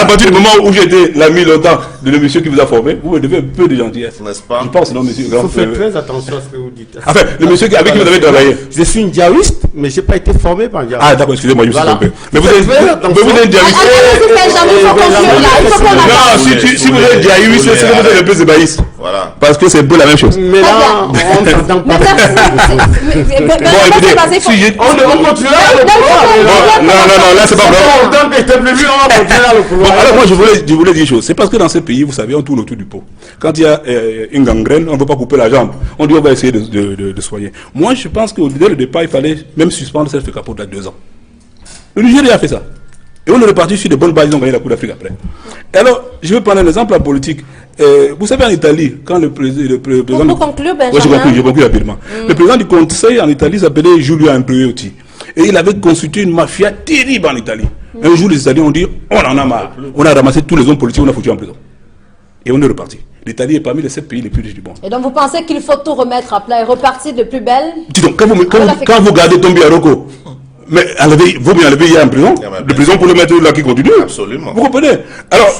À partir du moment où j'étais l'ami longtemps de le monsieur qui vous a formé, vous me devez un peu de gentillesse. N'est-ce pas? Je pense, non, monsieur. Il faut faire très attention à ce que vous dites. Enfin, le monsieur avec qui vous avez travaillé. Je suis une diaoïste, mais je n'ai pas été formé par un diaoïste. Ah, d'accord, excusez-moi, je me suis trompé. Mais vous êtes diaoïste. Non, si vous êtes diaoïste, c'est que vous êtes un peu zébaïste. Voilà. Parce que c'est un peu la même chose. Mais là, on ne s'entend pas. Bon, écoutez, si j'ai... On continuera le Non, là, c'est pas vrai. Autant que je t'ai prévu, on va continuer le couloir. Bon, alors moi, je voulais dire une chose. C'est parce que dans ce pays, vous savez, on tourne autour du pot. Quand il y a une gangrène, on ne veut pas couper la jambe. On dit on va essayer de soigner. Moi, je pense qu'au départ, il fallait même suspendre cette capote à 2 ans. Le Nigeria a fait ça. Et on est reparti sur de bonnes bases, ils ont gagné la Coupe d'Afrique après. Alors, je vais prendre un exemple en politique. Vous savez, en Italie, quand le président... Pour conclure, Benjamin... Je conclue rapidement. Le président du conseil en Italie s'appelait Giulio Andreotti. Et il avait constitué une mafia terrible en Italie. Un jour, les Italiens ont dit, on en a marre. On a ramassé tous les hommes politiques, on a foutu en prison. Et on est reparti. L'Italie est parmi les 7 pays les plus riches du monde. Et donc vous pensez qu'il faut tout remettre à plat et repartir de plus belle? Dis donc, quand vous regardez Tombi Aroko, mais vous m'y enlevez hier en prison, de prison pour le mettre là qui continue. Absolument. Vous comprenez? Alors,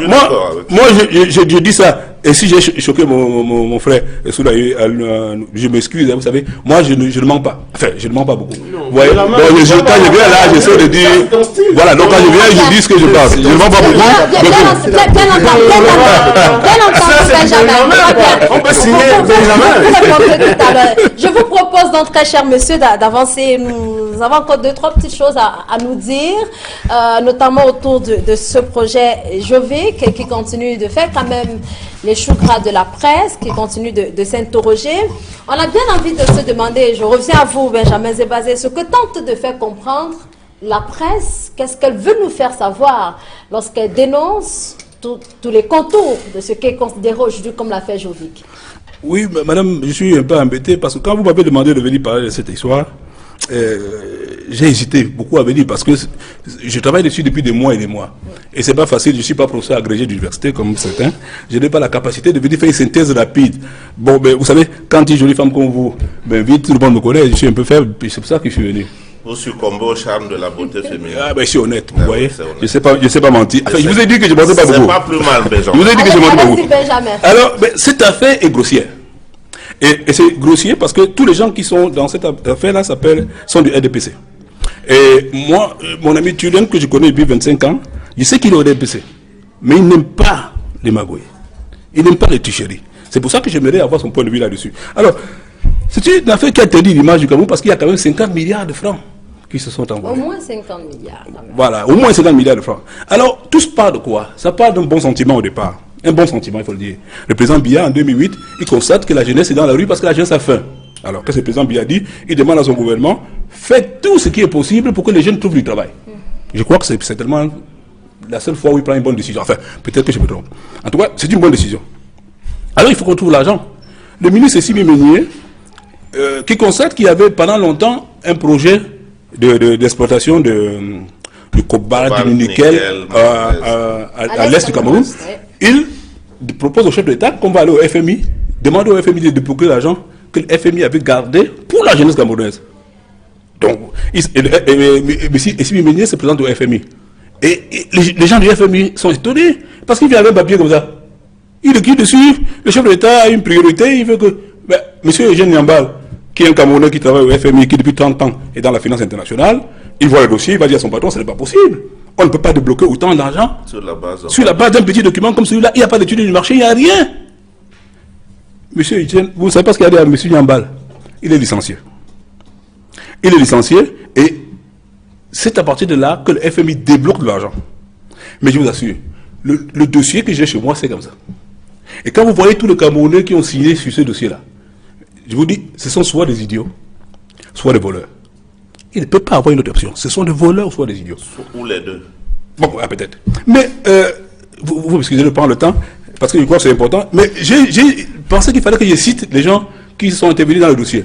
moi je dis ça, et si j'ai choqué mon frère Soulaye, je m'excuse, vous savez, moi je ne mens pas. Enfin, je ne mens pas beaucoup. Vous voyez? Donc, quand je viens là, j'essaie de dire. Voilà, donc quand je viens, je dis ce que je pense. Je ne mens pas beaucoup. Bien entendu, Benjamin. On peut signer Benjamin. Je vous propose donc, très cher monsieur, d'avancer. Nous avons encore 2-3 petites choses à nous dire, notamment autour de ce projet Jovic qui continue de faire quand même les choux gras de la presse, qui continue de s'interroger. On a bien envie de se demander, je reviens à vous, Benjamin Zébazé, ce que tente de faire comprendre la presse, qu'est-ce qu'elle veut nous faire savoir lorsqu'elle dénonce tous les contours de ce qu'elle considère aujourd'hui comme l'affaire Jovic. Oui, madame, je suis un peu embêté parce que quand vous m'avez demandé de venir parler de cette histoire, j'ai hésité beaucoup à venir parce que je travaille dessus depuis des mois et des mois. Et c'est pas facile, je suis pas professeur agrégé d'université comme certains. Je n'ai pas la capacité de venir faire une synthèse rapide. Bon, ben, vous savez, quand une jolie femme comme vous, ben, vite, tout le monde me connaît, je suis un peu faible, c'est pour ça que je suis venu. Vous succombez au charme de la beauté féminine. Ah ben je suis honnête, vous voyez. Je sais pas mentir. Enfin, je vous ai dit que je ne mentais pas beaucoup. C'est pas plus mal, Benjamin. Je vous ai dit que je mentais pas beaucoup. Benjamin. Alors, ben, cette affaire est grossière. Et c'est grossier parce que tous les gens qui sont dans cette affaire-là sont du RDPC. Et moi, mon ami Tulien, que je connais depuis 25 ans, je sais qu'il est au RDPC. Mais il n'aime pas les magouilles. Il n'aime pas les tricheries. C'est pour ça que j'aimerais avoir son point de vue là-dessus. Alors, c'est une affaire qui a interdit l'image du Cameroun parce qu'il y a quand même 50 milliards de francs qui se sont envoyés. Au moins 50 milliards. Quand même. Voilà, au moins 50 milliards de francs. Alors, tout se part de quoi? Ça part d'un bon sentiment au départ. Un bon sentiment, il faut le dire. Le président Biya, en 2008, il constate que la jeunesse est dans la rue parce que la jeunesse a faim. Alors, qu'est-ce que le président Biya dit? Il demande à son gouvernement, faites tout ce qui est possible pour que les jeunes trouvent du travail. Je crois que c'est certainement la seule fois où il prend une bonne décision. Enfin, peut-être que je me trompe. En tout cas, c'est une bonne décision. Alors, il faut qu'on trouve l'argent. Le ministre Simi Meunier, qui constate qu'il y avait pendant longtemps un projet d'exploitation du cobalt, du nickel à l'est du Cameroun. Il propose au chef d'État qu'on va aller au FMI, demander au FMI de débloquer l'argent que le FMI avait gardé pour la jeunesse camerounaise. Donc, Simi Meunier se présente au FMI. Et les gens du FMI sont étonnés parce qu'il vient avec un papier comme ça. Il écrit dessus, le chef d'État a une priorité, il veut que... Ben, monsieur Eugène Niambal, qui est un Camerounais qui travaille au FMI, qui depuis 30 ans est dans la finance internationale, il voit le dossier, il va dire à son patron, ce n'est pas possible. On ne peut pas débloquer autant d'argent sur la base d'un petit document comme celui-là. Il n'y a pas d'étude du marché, il n'y a rien. Monsieur Etienne, vous ne savez pas ce qu'il y a à monsieur Niambal. Il est licencié. Il est licencié et c'est à partir de là que le FMI débloque de l'argent. Mais je vous assure, le dossier que j'ai chez moi, c'est comme ça. Et quand vous voyez tous les Camerounais qui ont signé sur ce dossier-là, je vous dis, ce sont soit des idiots, soit des voleurs. Il ne peut pas avoir une autre option. Ce sont des voleurs, soit des idiots. Ou les deux. Bon, peut-être. Mais, vous m'excusez de prendre le temps, parce que je crois que c'est important, mais j'ai pensé qu'il fallait que je cite les gens qui sont intervenus dans le dossier.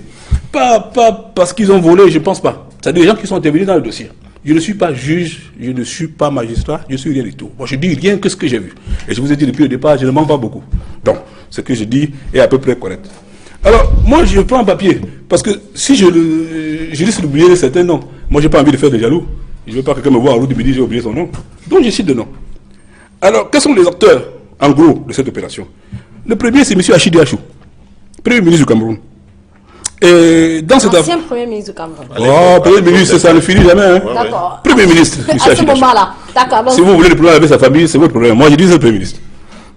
Pas parce qu'ils ont volé, je ne pense pas. C'est-à-dire les gens qui sont intervenus dans le dossier. Je ne suis pas juge, je ne suis pas magistrat, je suis rien du tout. Moi, je dis rien que ce que j'ai vu. Et je vous ai dit depuis le départ, je ne mens pas beaucoup. Donc, ce que je dis est à peu près correct. Alors, moi, je prends un papier, parce que si je risque d'oublier certains noms. Moi, je n'ai pas envie de faire de jaloux. Je ne veux pas que quelqu'un me voit en route de midi, j'ai oublié son nom. Donc, je cite le nom. Alors, quels sont les acteurs, en gros, de cette opération? Le premier, c'est M. Achidi Achou, Premier ministre du Cameroun. Et dans cette Ancien Premier ministre du Cameroun. Oh, Premier ministre, ça ne finit jamais. Hein. D'accord. Premier ministre, M. À ce Achidi Achou. moment-là, d'accord. Si vous voulez le problème avec sa famille, c'est votre problème. Moi, je dis c'est le Premier ministre.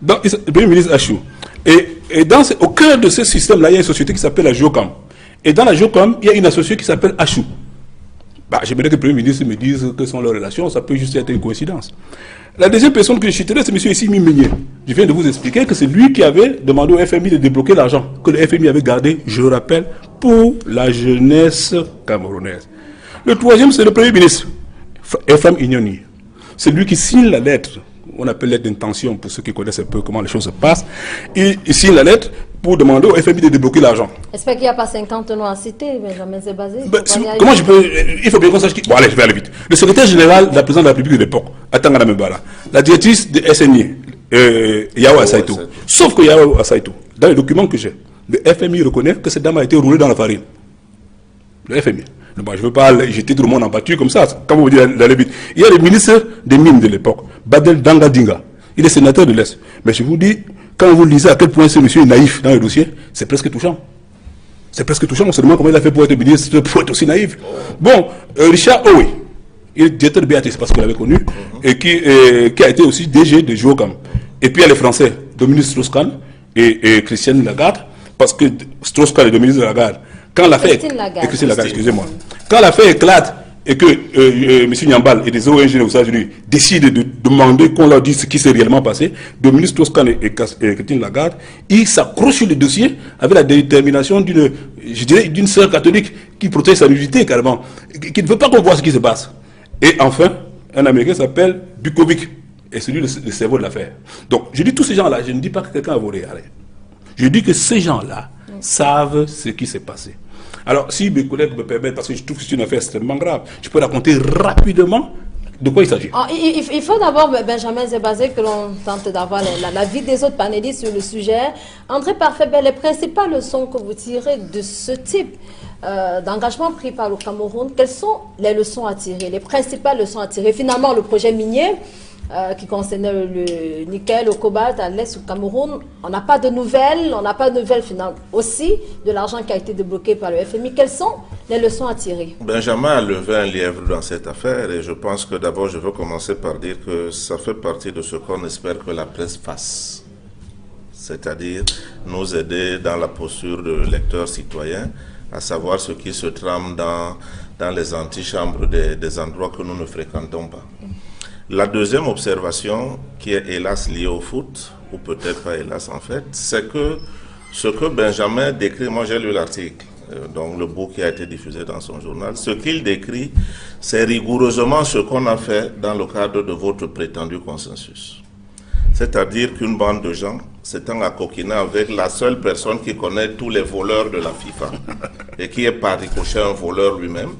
Donc, le Premier ministre Achou. Et au cœur de ce système-là, il y a une société qui s'appelle la Geocam. Et dans la Geocam, il y a une associée qui s'appelle Achou. Bah, j'aimerais que le Premier ministre me dise que sont leurs relations, ça peut juste être une coïncidence. La deuxième personne que je citerai, c'est M. Issimi Meunier. Je viens de vous expliquer que c'est lui qui avait demandé au FMI de débloquer l'argent que le FMI avait gardé, je rappelle, pour la jeunesse camerounaise. Le troisième, c'est le Premier ministre, Ephraim Ignoni. C'est lui qui signe la lettre, on appelle lettre d'intention pour ceux qui connaissent un peu comment les choses se passent. Il signe la lettre pour demander au FMI de débloquer l'argent. J'espère qu'il n'y a pas 50 noms à citer, Benjamin Zebazé. Comment je peux... Il faut bien qu'on sache qui... Bon, allez, je vais aller vite. Le secrétaire général de la présidente de la République de l'époque, Atangana Membala, la directrice de SNI, Yao Asaito. Sauf que Yao Asaito, dans les documents que j'ai, le FMI reconnaît que cette dame a été roulée dans la farine. Le FMI. Bon, je ne veux pas jeter tout le monde en pâture comme ça, comme vous dites dans les vite. Il y a le ministre des Mines de l'époque, Badel Dangadinga. Il est sénateur de l'Est. Mais je vous dis, quand vous lisez à quel point ce monsieur est naïf dans le dossier, c'est presque touchant. C'est presque touchant. On se demande comment il a fait pour être ministre, pour être aussi naïf. Bon, Richard Owe, il est directeur de Béatrice, parce qu'on l'avait connu, et qui a été aussi DG de Geocam. Et puis il y a les Français, Dominique Strauss-Kahn et Christiane Lagarde, parce que Strauss-Kahn et Dominique Lagarde, quand l'affaire... Christine Lagarde, excusez-moi. Quand l'affaire éclate, et que M. Nyambal et des ONG aux États-Unis décident de demander qu'on leur dise ce qui s'est réellement passé, Dominique Strauss-Kahn et Christine Lagarde, ils s'accrochent sur le dossier avec la détermination d'une sœur catholique qui protège sa nudité carrément, qui ne veut pas qu'on voit ce qui se passe. Et enfin, un Américain s'appelle Bukovic, et c'est lui le cerveau de l'affaire. Donc, je dis tous ces gens-là, je ne dis pas que quelqu'un a volé, allez. Je dis que ces gens-là savent ce qui s'est passé. Alors, si mes collègues me permettent, parce que je trouve que c'est une affaire extrêmement grave, je peux raconter rapidement de quoi il s'agit. Il faut d'abord, Benjamin Zebazé, que l'on tente d'avoir l'avis des autres panélistes sur le sujet. André Parfait-Bell, les principales leçons que vous tirez de ce type d'engagement pris par le Cameroun, quelles sont les leçons à tirer, les principales leçons à tirer? Finalement, le projet minier, qui concernait le nickel, le cobalt à l'est du Cameroun. On n'a pas de nouvelles, finalement aussi de l'argent qui a été débloqué par le FMI. Quelles sont les leçons à tirer? Benjamin a levé un lièvre dans cette affaire et je pense que d'abord je veux commencer par dire que ça fait partie de ce qu'on espère que la presse fasse. C'est-à-dire nous aider dans la posture de lecteurs citoyens à savoir ce qui se trame dans les antichambres des endroits que nous ne fréquentons pas. La deuxième observation, qui est hélas liée au foot, ou peut-être pas hélas en fait, c'est que ce que Benjamin décrit, moi j'ai lu l'article, donc le bout qui a été diffusé dans son journal, ce qu'il décrit, c'est rigoureusement ce qu'on a fait dans le cadre de votre prétendu consensus. C'est-à-dire qu'une bande de gens s'étant accoquinés avec la seule personne qui connaît tous les voleurs de la FIFA, et qui est par ricochet un voleur lui-même,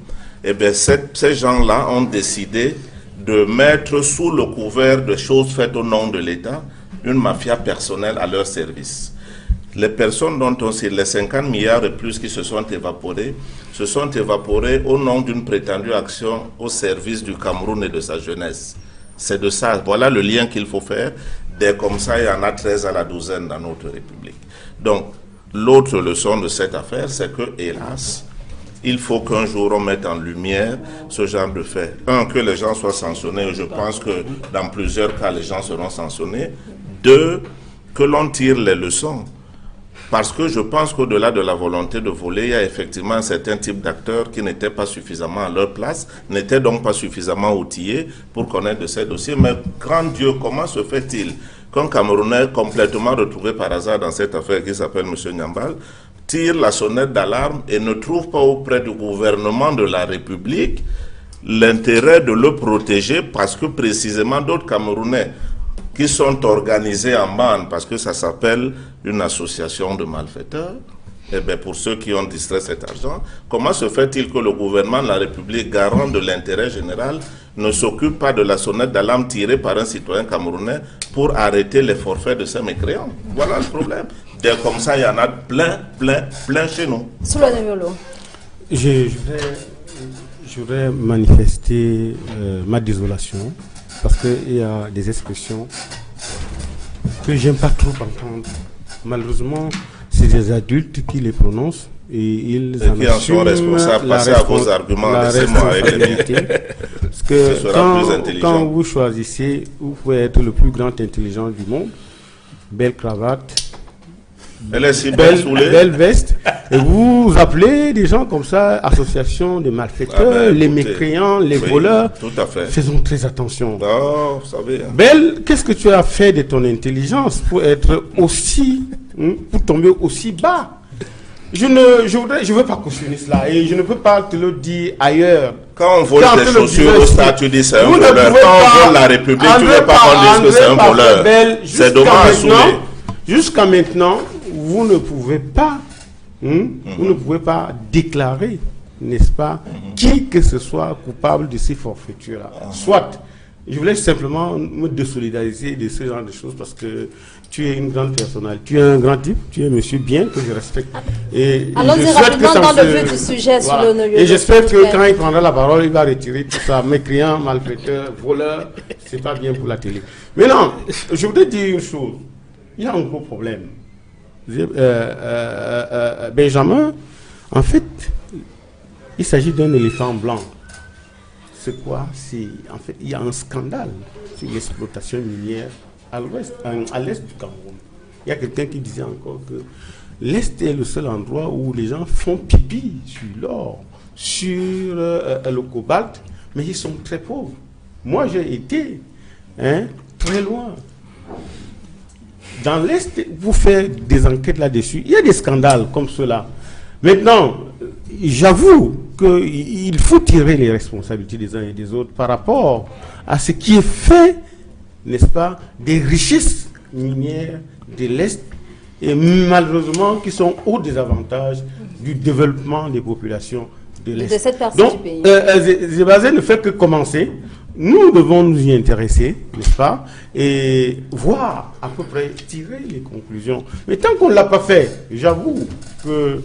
et bien ces gens-là ont décidé de mettre sous le couvert de choses faites au nom de l'État une mafia personnelle à leur service. Les personnes dont on sait les 50 milliards et plus qui se sont évaporés au nom d'une prétendue action au service du Cameroun et de sa jeunesse. C'est de ça, voilà le lien qu'il faut faire. Dès comme ça, il y en a 13 à la douzaine dans notre République. Donc, l'autre leçon de cette affaire, c'est que, hélas, il faut qu'un jour on mette en lumière ce genre de fait. Un, que les gens soient sanctionnés, je pense que dans plusieurs cas, les gens seront sanctionnés. Deux, que l'on tire les leçons. Parce que je pense qu'au-delà de la volonté de voler, il y a effectivement un certain type d'acteurs qui n'étaient pas suffisamment à leur place, n'étaient donc pas suffisamment outillés pour connaître de ces dossiers. Mais grand Dieu, comment se fait-il qu'un Camerounais complètement retrouvé par hasard dans cette affaire qui s'appelle M. Nyambal tire la sonnette d'alarme et ne trouve pas auprès du gouvernement de la République l'intérêt de le protéger parce que précisément d'autres Camerounais qui sont organisés en bande parce que ça s'appelle une association de malfaiteurs Eh bien, pour ceux qui ont distrait cet argent, comment se fait-il que le gouvernement de la République, garant de l'intérêt général, ne s'occupe pas de la sonnette d'alarme tirée par un citoyen camerounais pour arrêter les forfaits de ces mécréants? Voilà le problème. Dès comme ça, il y en a plein chez nous. Je voudrais manifester ma désolation parce qu'il y a des expressions que j'aime pas trop entendre. Malheureusement, c'est des adultes qui les prononcent et ils en sont responsables. Passez à vos arguments, laissez-moi avec les parce que quand vous choisissez, vous pouvez être le plus grand intelligent du monde, belle cravate, elle est si belle veste, et vous appelez des gens comme ça, association de malfaiteurs, les mécréants, les voleurs. Tout à fait. Faisons très attention. Oh, vous savez. Belle, qu'est-ce que tu as fait de ton intelligence pour être aussi, pour tomber aussi bas? Je ne veux pas cautionner cela et je ne peux pas te le dire ailleurs. Quand on vole des chaussures au stade, tu dis c'est un voleur. Quand on vole la République, tu n'es pas qu'on dise que c'est un voleur. C'est dommage à soulever. Jusqu'à maintenant, vous ne pouvez pas, vous ne pouvez pas déclarer, n'est-ce pas, qui que ce soit coupable de ces forfaitures-là. Soit, je voulais simplement me désolidariser de ce genre de choses parce que tu es une grande personnalité, tu es un grand type, tu es un monsieur bien que je respecte. Allons-y rapidement dans le vif du sujet sur le Et j'espère que quand il prendra la parole, il va retirer tout ça, mécréant, malfaiteur, voleur, c'est pas bien pour la télé. Mais non, je voudrais dire une chose. Il y a un gros problème. Benjamin, en fait, il s'agit d'un éléphant blanc. C'est quoi? En fait, il y a un scandale sur l'exploitation minière à l'est du Cameroun. Il y a quelqu'un qui disait encore que l'est est le seul endroit où les gens font pipi sur l'or, sur le cobalt, mais ils sont très pauvres. Moi, j'ai été très loin. Dans l'Est, vous faites des enquêtes là-dessus. Il y a des scandales comme cela. Maintenant, j'avoue qu'il faut tirer les responsabilités des uns et des autres par rapport à ce qui est fait, n'est-ce pas, des richesses minières de l'Est et malheureusement qui sont au désavantage du développement des populations de l'Est. De cette partie donc, du pays. Zébazé ne fait que commencer. Nous devons nous y intéresser, n'est-ce pas, et voir à peu près, tirer les conclusions. Mais tant qu'on ne l'a pas fait, j'avoue que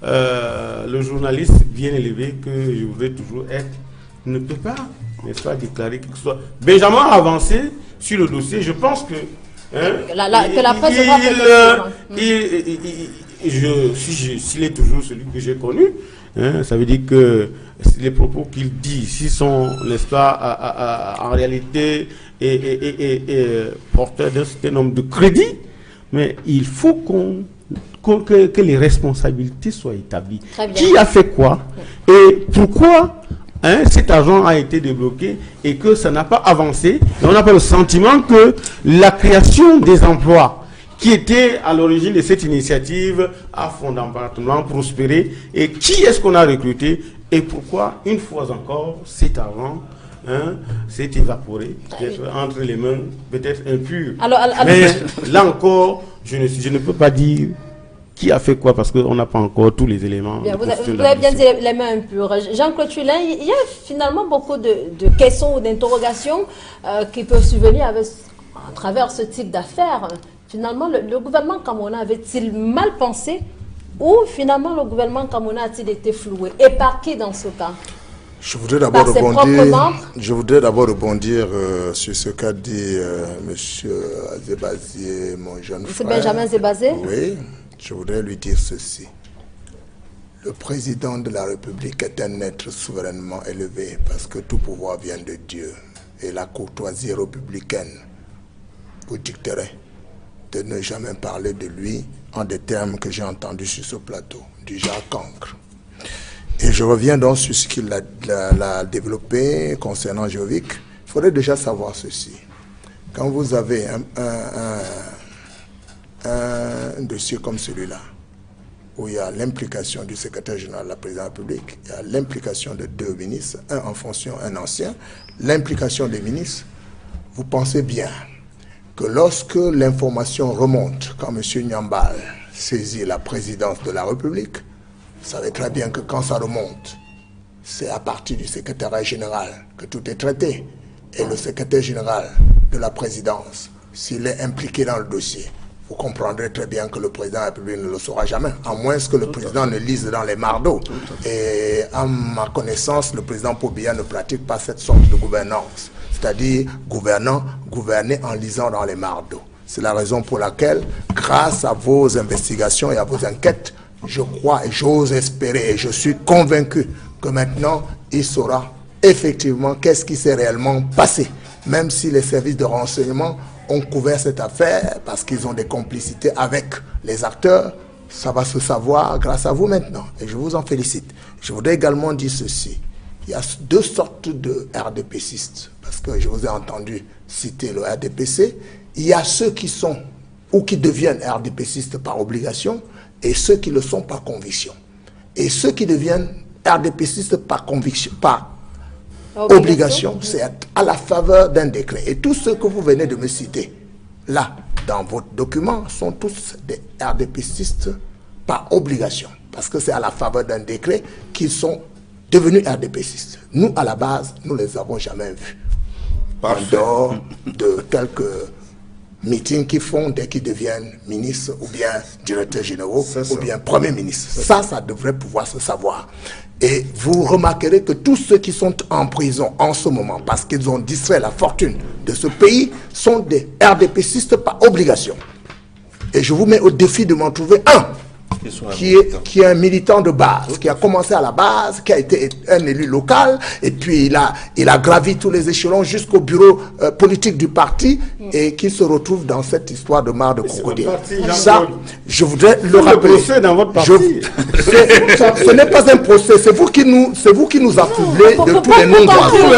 le journaliste bien élevé que je voudrais toujours être ne peut pas, n'est-ce pas, déclarer quelque chose. Benjamin a avancé sur le dossier. Je pense que que la presse s'il est toujours celui que j'ai connu, ça veut dire que les propos qu'il dit, s'ils sont, n'est-ce pas, en réalité porteurs d'un certain nombre de crédits, mais il faut que les responsabilités soient établies. Qui a fait quoi et pourquoi cet argent a été débloqué et que ça n'a pas avancé. Et on n'a pas le sentiment que la création des emplois qui était à l'origine de cette initiative a fondamentalement prospéré. Et qui est-ce qu'on a recruté et pourquoi, une fois encore, cet argent s'est évaporé, entre les mains peut-être impures. Mais là encore, je ne peux pas dire qui a fait quoi parce qu'on n'a pas encore tous les éléments. Bien, vous avez bien dit les mains impures. Jean-Claude Tulin, il y a finalement beaucoup de questions ou d'interrogations qui peuvent survenir à travers ce type d'affaires. Finalement, le gouvernement camerounais avait-il mal pensé ou finalement le gouvernement camerounais a-t-il été floué? Et par qui dans ce cas? Je voudrais d'abord rebondir sur ce qu'a dit M. Zébazé, mon jeune frère. C'est Benjamin Zébazé? Oui, je voudrais lui dire ceci. Le président de la République est un être souverainement élevé parce que tout pouvoir vient de Dieu. Et la courtoisie républicaine vous dicterait de ne jamais parler de lui en des termes que j'ai entendus sur ce plateau, du genre cancre. Et je reviens donc sur ce qu'il a développé concernant Jovic. Il faudrait déjà savoir ceci. Quand vous avez un dossier comme celui-là, où il y a l'implication du secrétaire général de la présidence de la République, il y a l'implication de deux ministres, un en fonction, un ancien, l'implication des ministres, vous pensez bien que lorsque l'information remonte, quand M. Nyambal saisi la présidence de la République, vous savez très bien que quand ça remonte, c'est à partir du secrétariat général que tout est traité. Et le secrétaire général de la présidence, s'il est impliqué dans le dossier, vous comprendrez très bien que le président de la République ne le saura jamais, à moins que le président ne lise dans les mardeaux. Et à ma connaissance, le président Paul Biya ne pratique pas cette sorte de gouvernance, c'est-à-dire gouverner en lisant dans les mardeaux. C'est la raison pour laquelle, grâce à vos investigations et à vos enquêtes, je crois et j'ose espérer et je suis convaincu que maintenant, il saura effectivement qu'est-ce qui s'est réellement passé, même si les services de renseignement ont couvert cette affaire parce qu'ils ont des complicités avec les acteurs, ça va se savoir grâce à vous maintenant. Et je vous en félicite. Je voudrais également dire ceci. Il y a deux sortes de RDPcistes, parce que je vous ai entendu citer le RDPC. Il y a ceux qui sont ou qui deviennent RDPcistes par obligation et ceux qui le sont par conviction. Et ceux qui deviennent RDPcistes par conviction, par obligation, c'est à la faveur d'un décret. Et tous ceux que vous venez de me citer, là, dans votre document, sont tous des RDPcistes par obligation. Parce que c'est à la faveur d'un décret qu'ils sont devenus RDPcistes. Nous, à la base, nous ne les avons jamais vus. En dehors de quelques meetings qu'ils font dès qu'ils deviennent ministres ou bien directeurs généraux ou bien premiers ministres. Ça devrait pouvoir se savoir. Et vous remarquerez que tous ceux qui sont en prison en ce moment, parce qu'ils ont distrait la fortune de ce pays, sont des RDPcistes par obligation. Et je vous mets au défi de m'en trouver un qui est un militant de base, qui a commencé à la base, qui a été un élu local, et puis il a gravi tous les échelons jusqu'au bureau politique du parti, et qui se retrouve dans cette histoire de mare de crocodile. Ça, je voudrais le rappeler. Dans votre parti. Ce n'est pas un procès, c'est vous qui nous affublez de tous les noms d'oiseaux.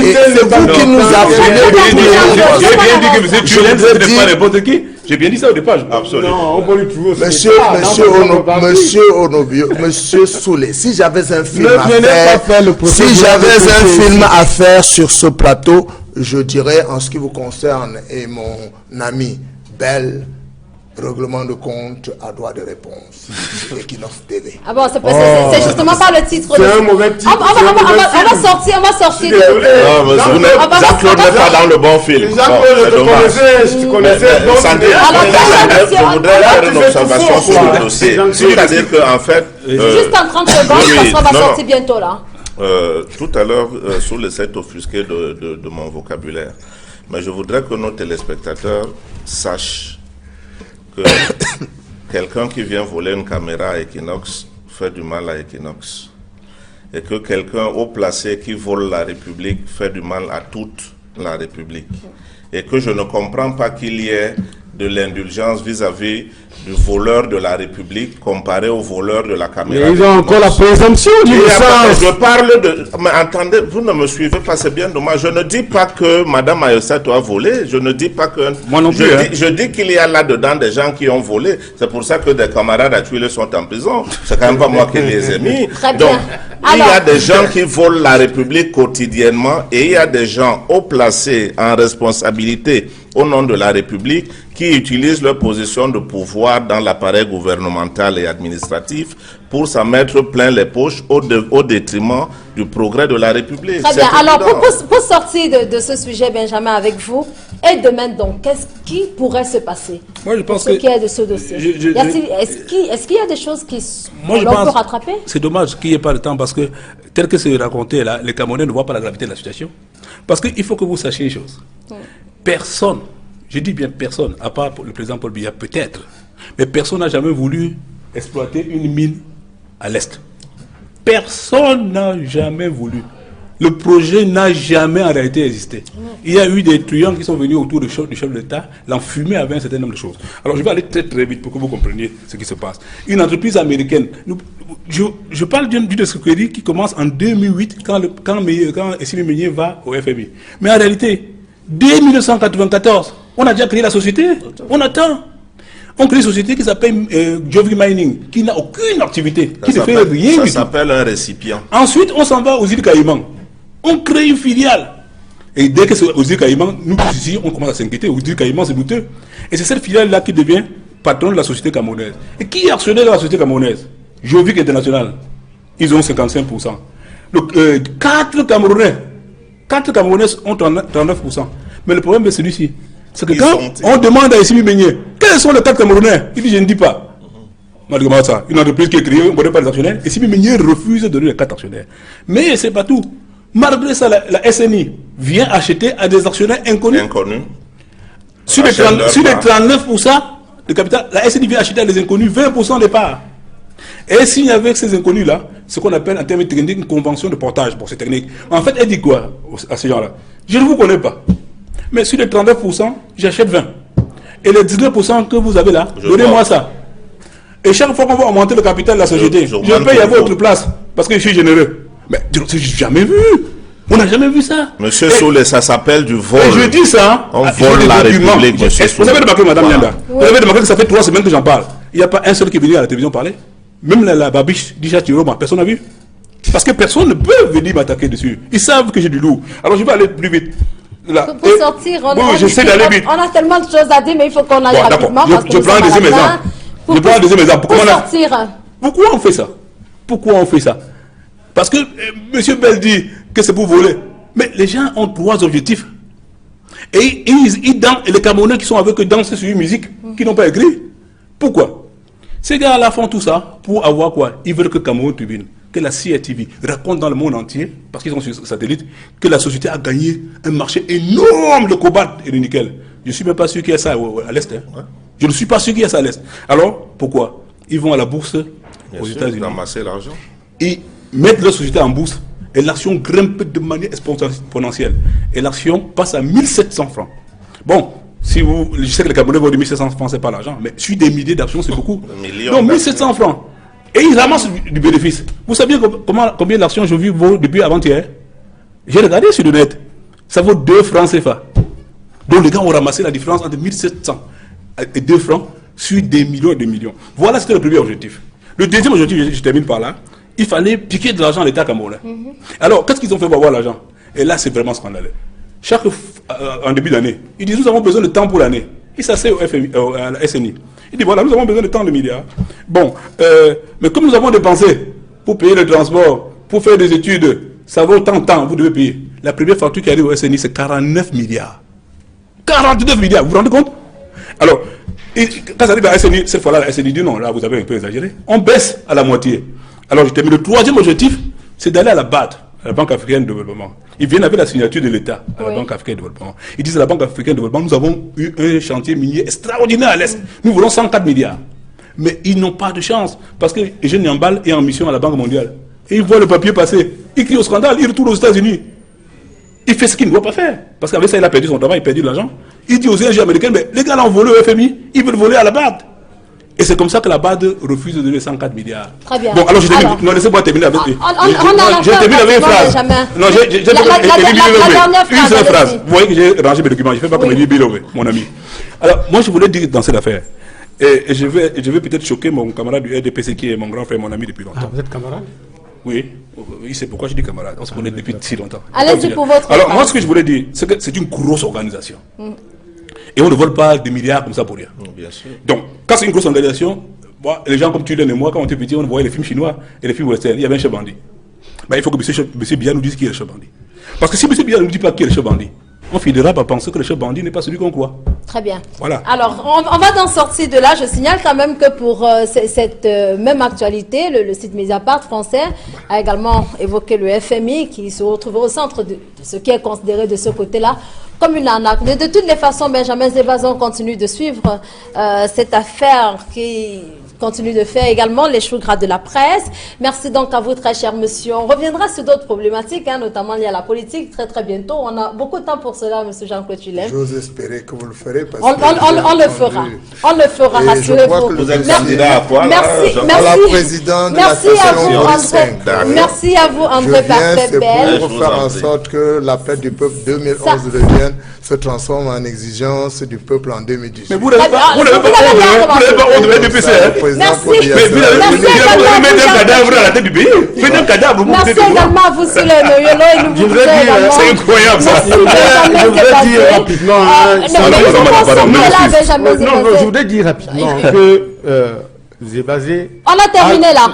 Et c'est vous qui nous affublez de tous les noms d'oiseaux. J'ai bien dit que vous êtes Julien, ce n'est pas n'importe qui. J'ai bien dit ça au départ. Absolument. Non, on peut lui trouver. Monsieur Soulé, si j'avais un film à faire sur ce plateau, je dirais en ce qui vous concerne et mon ami Bell, règlement de compte à droit de réponse. Equinox TV. Ah bon, c'est justement pas le titre. C'est un mauvais titre. On va sortir. Jean-Claude n'est pas dans le bon film. Jean-Claude, tu connaissais. Je voudrais faire une observation sur le dossier. C'est-à-dire qu'en fait... Juste en 30 secondes, parce qu'on va sortir bientôt là. Tout à l'heure, sur le set offusqué de mon vocabulaire, mais je voudrais que nos téléspectateurs sachent que quelqu'un qui vient voler une caméra à Equinox fait du mal à Equinox. Et que quelqu'un haut placé qui vole la République fait du mal à toute la République. Et que je ne comprends pas qu'il y ait de l'indulgence vis-à-vis du voleur de la République comparé au voleur de la caméra. Mais ils ont encore la présomption d'innocence. Je parle de... Mais attendez, vous ne me suivez pas, c'est bien dommage. Je ne dis pas que Mme Ayosato a volé. Je ne dis pas que... Moi non plus. Je dis qu'il y a là-dedans des gens qui ont volé. C'est pour ça que des camarades à tuer sont en prison. C'est quand même pas moi qui les ai mis. Donc, il y a des gens qui volent la République quotidiennement et il y a des gens haut placés en responsabilité au nom de la République qui utilisent leur position de pouvoir dans l'appareil gouvernemental et administratif pour s'en mettre plein les poches au détriment du progrès de la République. Très bien. Alors, pour sortir de ce sujet, Benjamin, avec vous, et demain, donc, qu'est-ce qui pourrait se passer? Moi, je pense pour ce qui est de ce dossier. Est-ce qu'il y a des choses qui l'on peut rattraper? C'est dommage qu'il n'y ait pas de temps parce que, tel que c'est raconté là, les Camerounais ne voient pas la gravité de la situation. Parce qu'il faut que vous sachiez une chose. Personne, je dis bien personne, à part le président Paul Biya peut-être, mais personne n'a jamais voulu exploiter une mine à l'Est. Personne n'a jamais voulu. Le projet n'a jamais en réalité existé. Il y a eu des truands qui sont venus autour du chef de l'État, l'enfumer avec un certain nombre de choses. Alors je vais aller très très vite pour que vous compreniez ce qui se passe. Une entreprise américaine, je parle d'une escroquerie qui commence en 2008 quand Essimi Meunier va au FMI. Mais en réalité, dès 1994, on a déjà créé la société. On attend. On crée une société qui s'appelle Jovi Mining, qui n'a aucune activité, qui ne fait rien. Ça s'appelle un récipient. Ensuite, on s'en va aux îles Caïmans. On crée une filiale. Et dès que c'est aux îles Caïmans, nous tous ici, on commence à s'inquiéter. Aux îles Caïmans, c'est douteux. Et c'est cette filiale-là qui devient patron de la société camerounaise. Et qui est actionnaire de la société camerounaise? Jovic International. Ils ont 55%. Donc, 4 Camerounais ont 39%. Mais le problème est celui-ci. C'est que quand on demande à Essimi Meunier, quels sont les 4 Camerounais? Il dit, je ne dis pas. Ça. Une entreprise qui est créée, on ne connaît pas les actionnaires. Essimi Meunier refuse de donner les 4 actionnaires. Mais c'est pas tout. Malgré ça, la SNI vient acheter à des actionnaires inconnus. Sur les 39% de capital, la SNI vient acheter à des inconnus 20% des parts. Et s'il y avait ces inconnus-là, ce qu'on appelle en termes techniques une convention de portage. Bon, c'est technique. En fait, elle dit quoi à ces gens-là? Je ne vous connais pas. Mais sur les 39%, j'achète 20. Et les 19% que vous avez là, donnez-moi ça. Et chaque fois qu'on va augmenter le capital de la société, je paye à votre place. Parce que je suis généreux. Mais je n'ai jamais vu. On n'a jamais vu ça. Monsieur Soulé, ça s'appelle du vol. Et je dis ça. On vole la République, monsieur Soulé. Vous avez remarqué, madame Nyanda, vous avez remarqué que ça fait 3 semaines que j'en parle. Il n'y a pas un seul qui est venu à la télévision parler. Même la babiche d'Isha Tiroma, personne n'a vu. Parce que personne ne peut venir m'attaquer dessus. Ils savent que j'ai du lourd. Alors je vais aller plus vite. Là. Pour sortir, j'essaie d'aller vite. On a tellement de choses à dire, mais il faut qu'on aille rapidement. Je prends un deuxième exemple. Je prends un deuxième exemple. Pourquoi on fait ça? Pourquoi on fait ça? Parce que M. Bell dit que c'est pour voler. Mais les gens ont 3 objectifs. Et les Camerounais qui sont avec eux dansent sur une musique qu'ils n'ont pas écrit. Pourquoi? Ces gars-là font tout ça pour avoir quoi? Ils veulent que Cameroun Tribune, que la CRTV raconte dans le monde entier, parce qu'ils sont sur satellite, que la société a gagné un marché énorme de cobalt et de nickel. Je ne suis même pas sûr qu'il y a ça à l'Est. Hein. Je ne suis pas sûr qu'il y a ça à l'Est. Alors, pourquoi? Ils vont à la bourse aux États-Unis. Ramasser l'argent. Ils mettent leur société en bourse et l'action grimpe de manière exponentielle. Et l'action passe à 1700 francs. Bon, je sais que les Camerounais vont dire 1700 francs, c'est pas l'argent, mais sur des milliers d'actions, c'est beaucoup. Donc 1700 francs. Et ils ramassent du bénéfice. Vous savez combien d'actions je vis vaut depuis avant-hier? J'ai regardé sur le net. Ça vaut 2 francs CFA. Donc les gars ont ramassé la différence entre 1700 et 2 francs sur des millions et des millions. Voilà, c'était le premier objectif. Le deuxième objectif, je termine par là, il fallait piquer de l'argent à l'État camerounais. Alors, qu'est-ce qu'ils ont fait pour avoir l'argent? Et là, c'est vraiment scandaleux. En début d'année, ils disent nous avons besoin de temps pour l'année. Ils s'asseyent à la SNI. Ils disent voilà, nous avons besoin de tant de milliards. Bon, mais comme nous avons dépensé pour payer le transport, pour faire des études, ça vaut tant de temps, vous devez payer. La première facture qui arrive au SNI, c'est 49 milliards. 49 milliards, vous vous rendez compte? Alors, quand ça arrive à la SNI, cette fois-là, la SNI dit non, là vous avez un peu exagéré. On baisse à la moitié. Alors, je termine. Le troisième objectif, c'est d'aller à la BAD, à la Banque africaine de développement. Ils viennent avec la signature de l'État à la Banque africaine de développement. Ils disent à la Banque africaine de développement, nous avons eu un chantier minier extraordinaire à l'Est. Nous voulons 104 milliards. Mais ils n'ont pas de chance, parce que Eugène Niambal est en mission à la Banque mondiale. Et il voit le papier passer. Il crie au scandale, il retourne aux États-Unis. Il fait ce qu'il ne doit pas faire. Parce qu'avec ça, il a perdu son travail, il a perdu de l'argent. Il dit aux ONG américaines, mais les gars là ont volé au FMI, ils veulent voler à la BAD. Et c'est comme ça que la BAD refuse de donner 104 milliards. Très bien. Bon, alors je termine. Non, laissez-moi terminer avec. Je termine avec une phrase. Non, j'ai une seule phrase. Vous voyez que j'ai rangé mes documents. Je ne fais pas comme Elie Bilové, mon ami. Alors, moi, je voulais dire dans cette affaire, et je vais peut-être choquer mon camarade du RDPC qui est mon grand frère, mon ami depuis longtemps. Ah, vous êtes camarade? Oui, il sait pourquoi je dis camarade. On se connaît depuis si longtemps. Allez-y pour votre. Alors, moi, ce que je voulais dire, c'est que c'est une grosse organisation. Et on ne vole pas des milliards comme ça pour rien. Bien sûr. Donc, quand c'est une grosse organisation, les gens comme Tulen et moi, quand on était petits, on voyait les films chinois et les films westerns. Il y avait un chef bandit. Il faut que M. Biya nous dise qui est le chef bandit. Parce que si M. Biya ne nous dit pas qui est le chef bandit, on finira par penser que le chef bandit n'est pas celui qu'on croit. Très bien. Voilà. Alors, on va d'en sortir de là. Je signale quand même que pour cette même actualité, le site Mediapart français a également évoqué le FMI qui se retrouve au centre de ce qui est considéré de ce côté-là comme une arnaque. Mais de toutes les façons, Benjamin Zébazon continue de suivre cette affaire qui continue de faire également les choux gras de la presse. Merci donc à vous, très cher monsieur. On reviendra sur d'autres problématiques, notamment liées à la politique, très bientôt. On a beaucoup de temps pour cela, monsieur Jean-Claude Tulem. J'ose espérer que vous le ferez. Parce on le fera. On le fera, rassurez-vous. Vous êtes candidat à quoi? Merci. À la présidente de la session Merci à vous, André Parfait-Bel. Pour faire en sorte que l'appel du peuple 2011 se transforme en exigence du peuple en 2018. Mais vous n'avez pas honte de l'DPC. Merci. Mettez un cadavre à la tête du pays. Faites un cadavre. Merci également à vous, Sylvain Noyolo. C'est incroyable ça. Je voudrais dire rapidement. je voudrais dire rapidement que Zébazé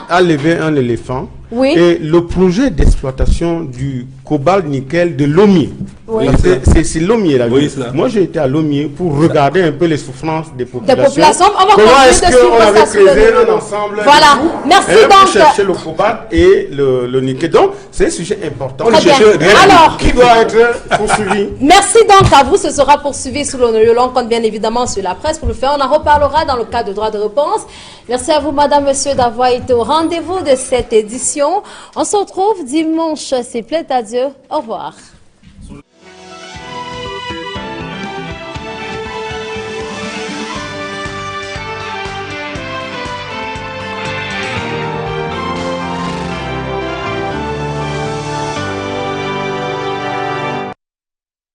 a levé un éléphant. Oui. Et le projet d'exploitation du cobalt nickel de Lommier, oui. C'est Lommier là. Oui, moi j'ai été à Lommier pour regarder un peu les souffrances des populations. On va comment est-ce qu'on avait créé un ensemble. Voilà. Merci donc. Pour chercher le cobalt et le nickel. Donc c'est un sujet important. Alors, qui doit être poursuivi. Merci donc à vous. Ce sera poursuivi sous le long compte bien évidemment sur la presse. Pour le faire, on en reparlera dans le cadre de droit de réponse. Merci à vous, madame, monsieur, d'avoir été au rendez-vous de cette édition. On se retrouve dimanche, s'il plaît à Dieu. Au revoir.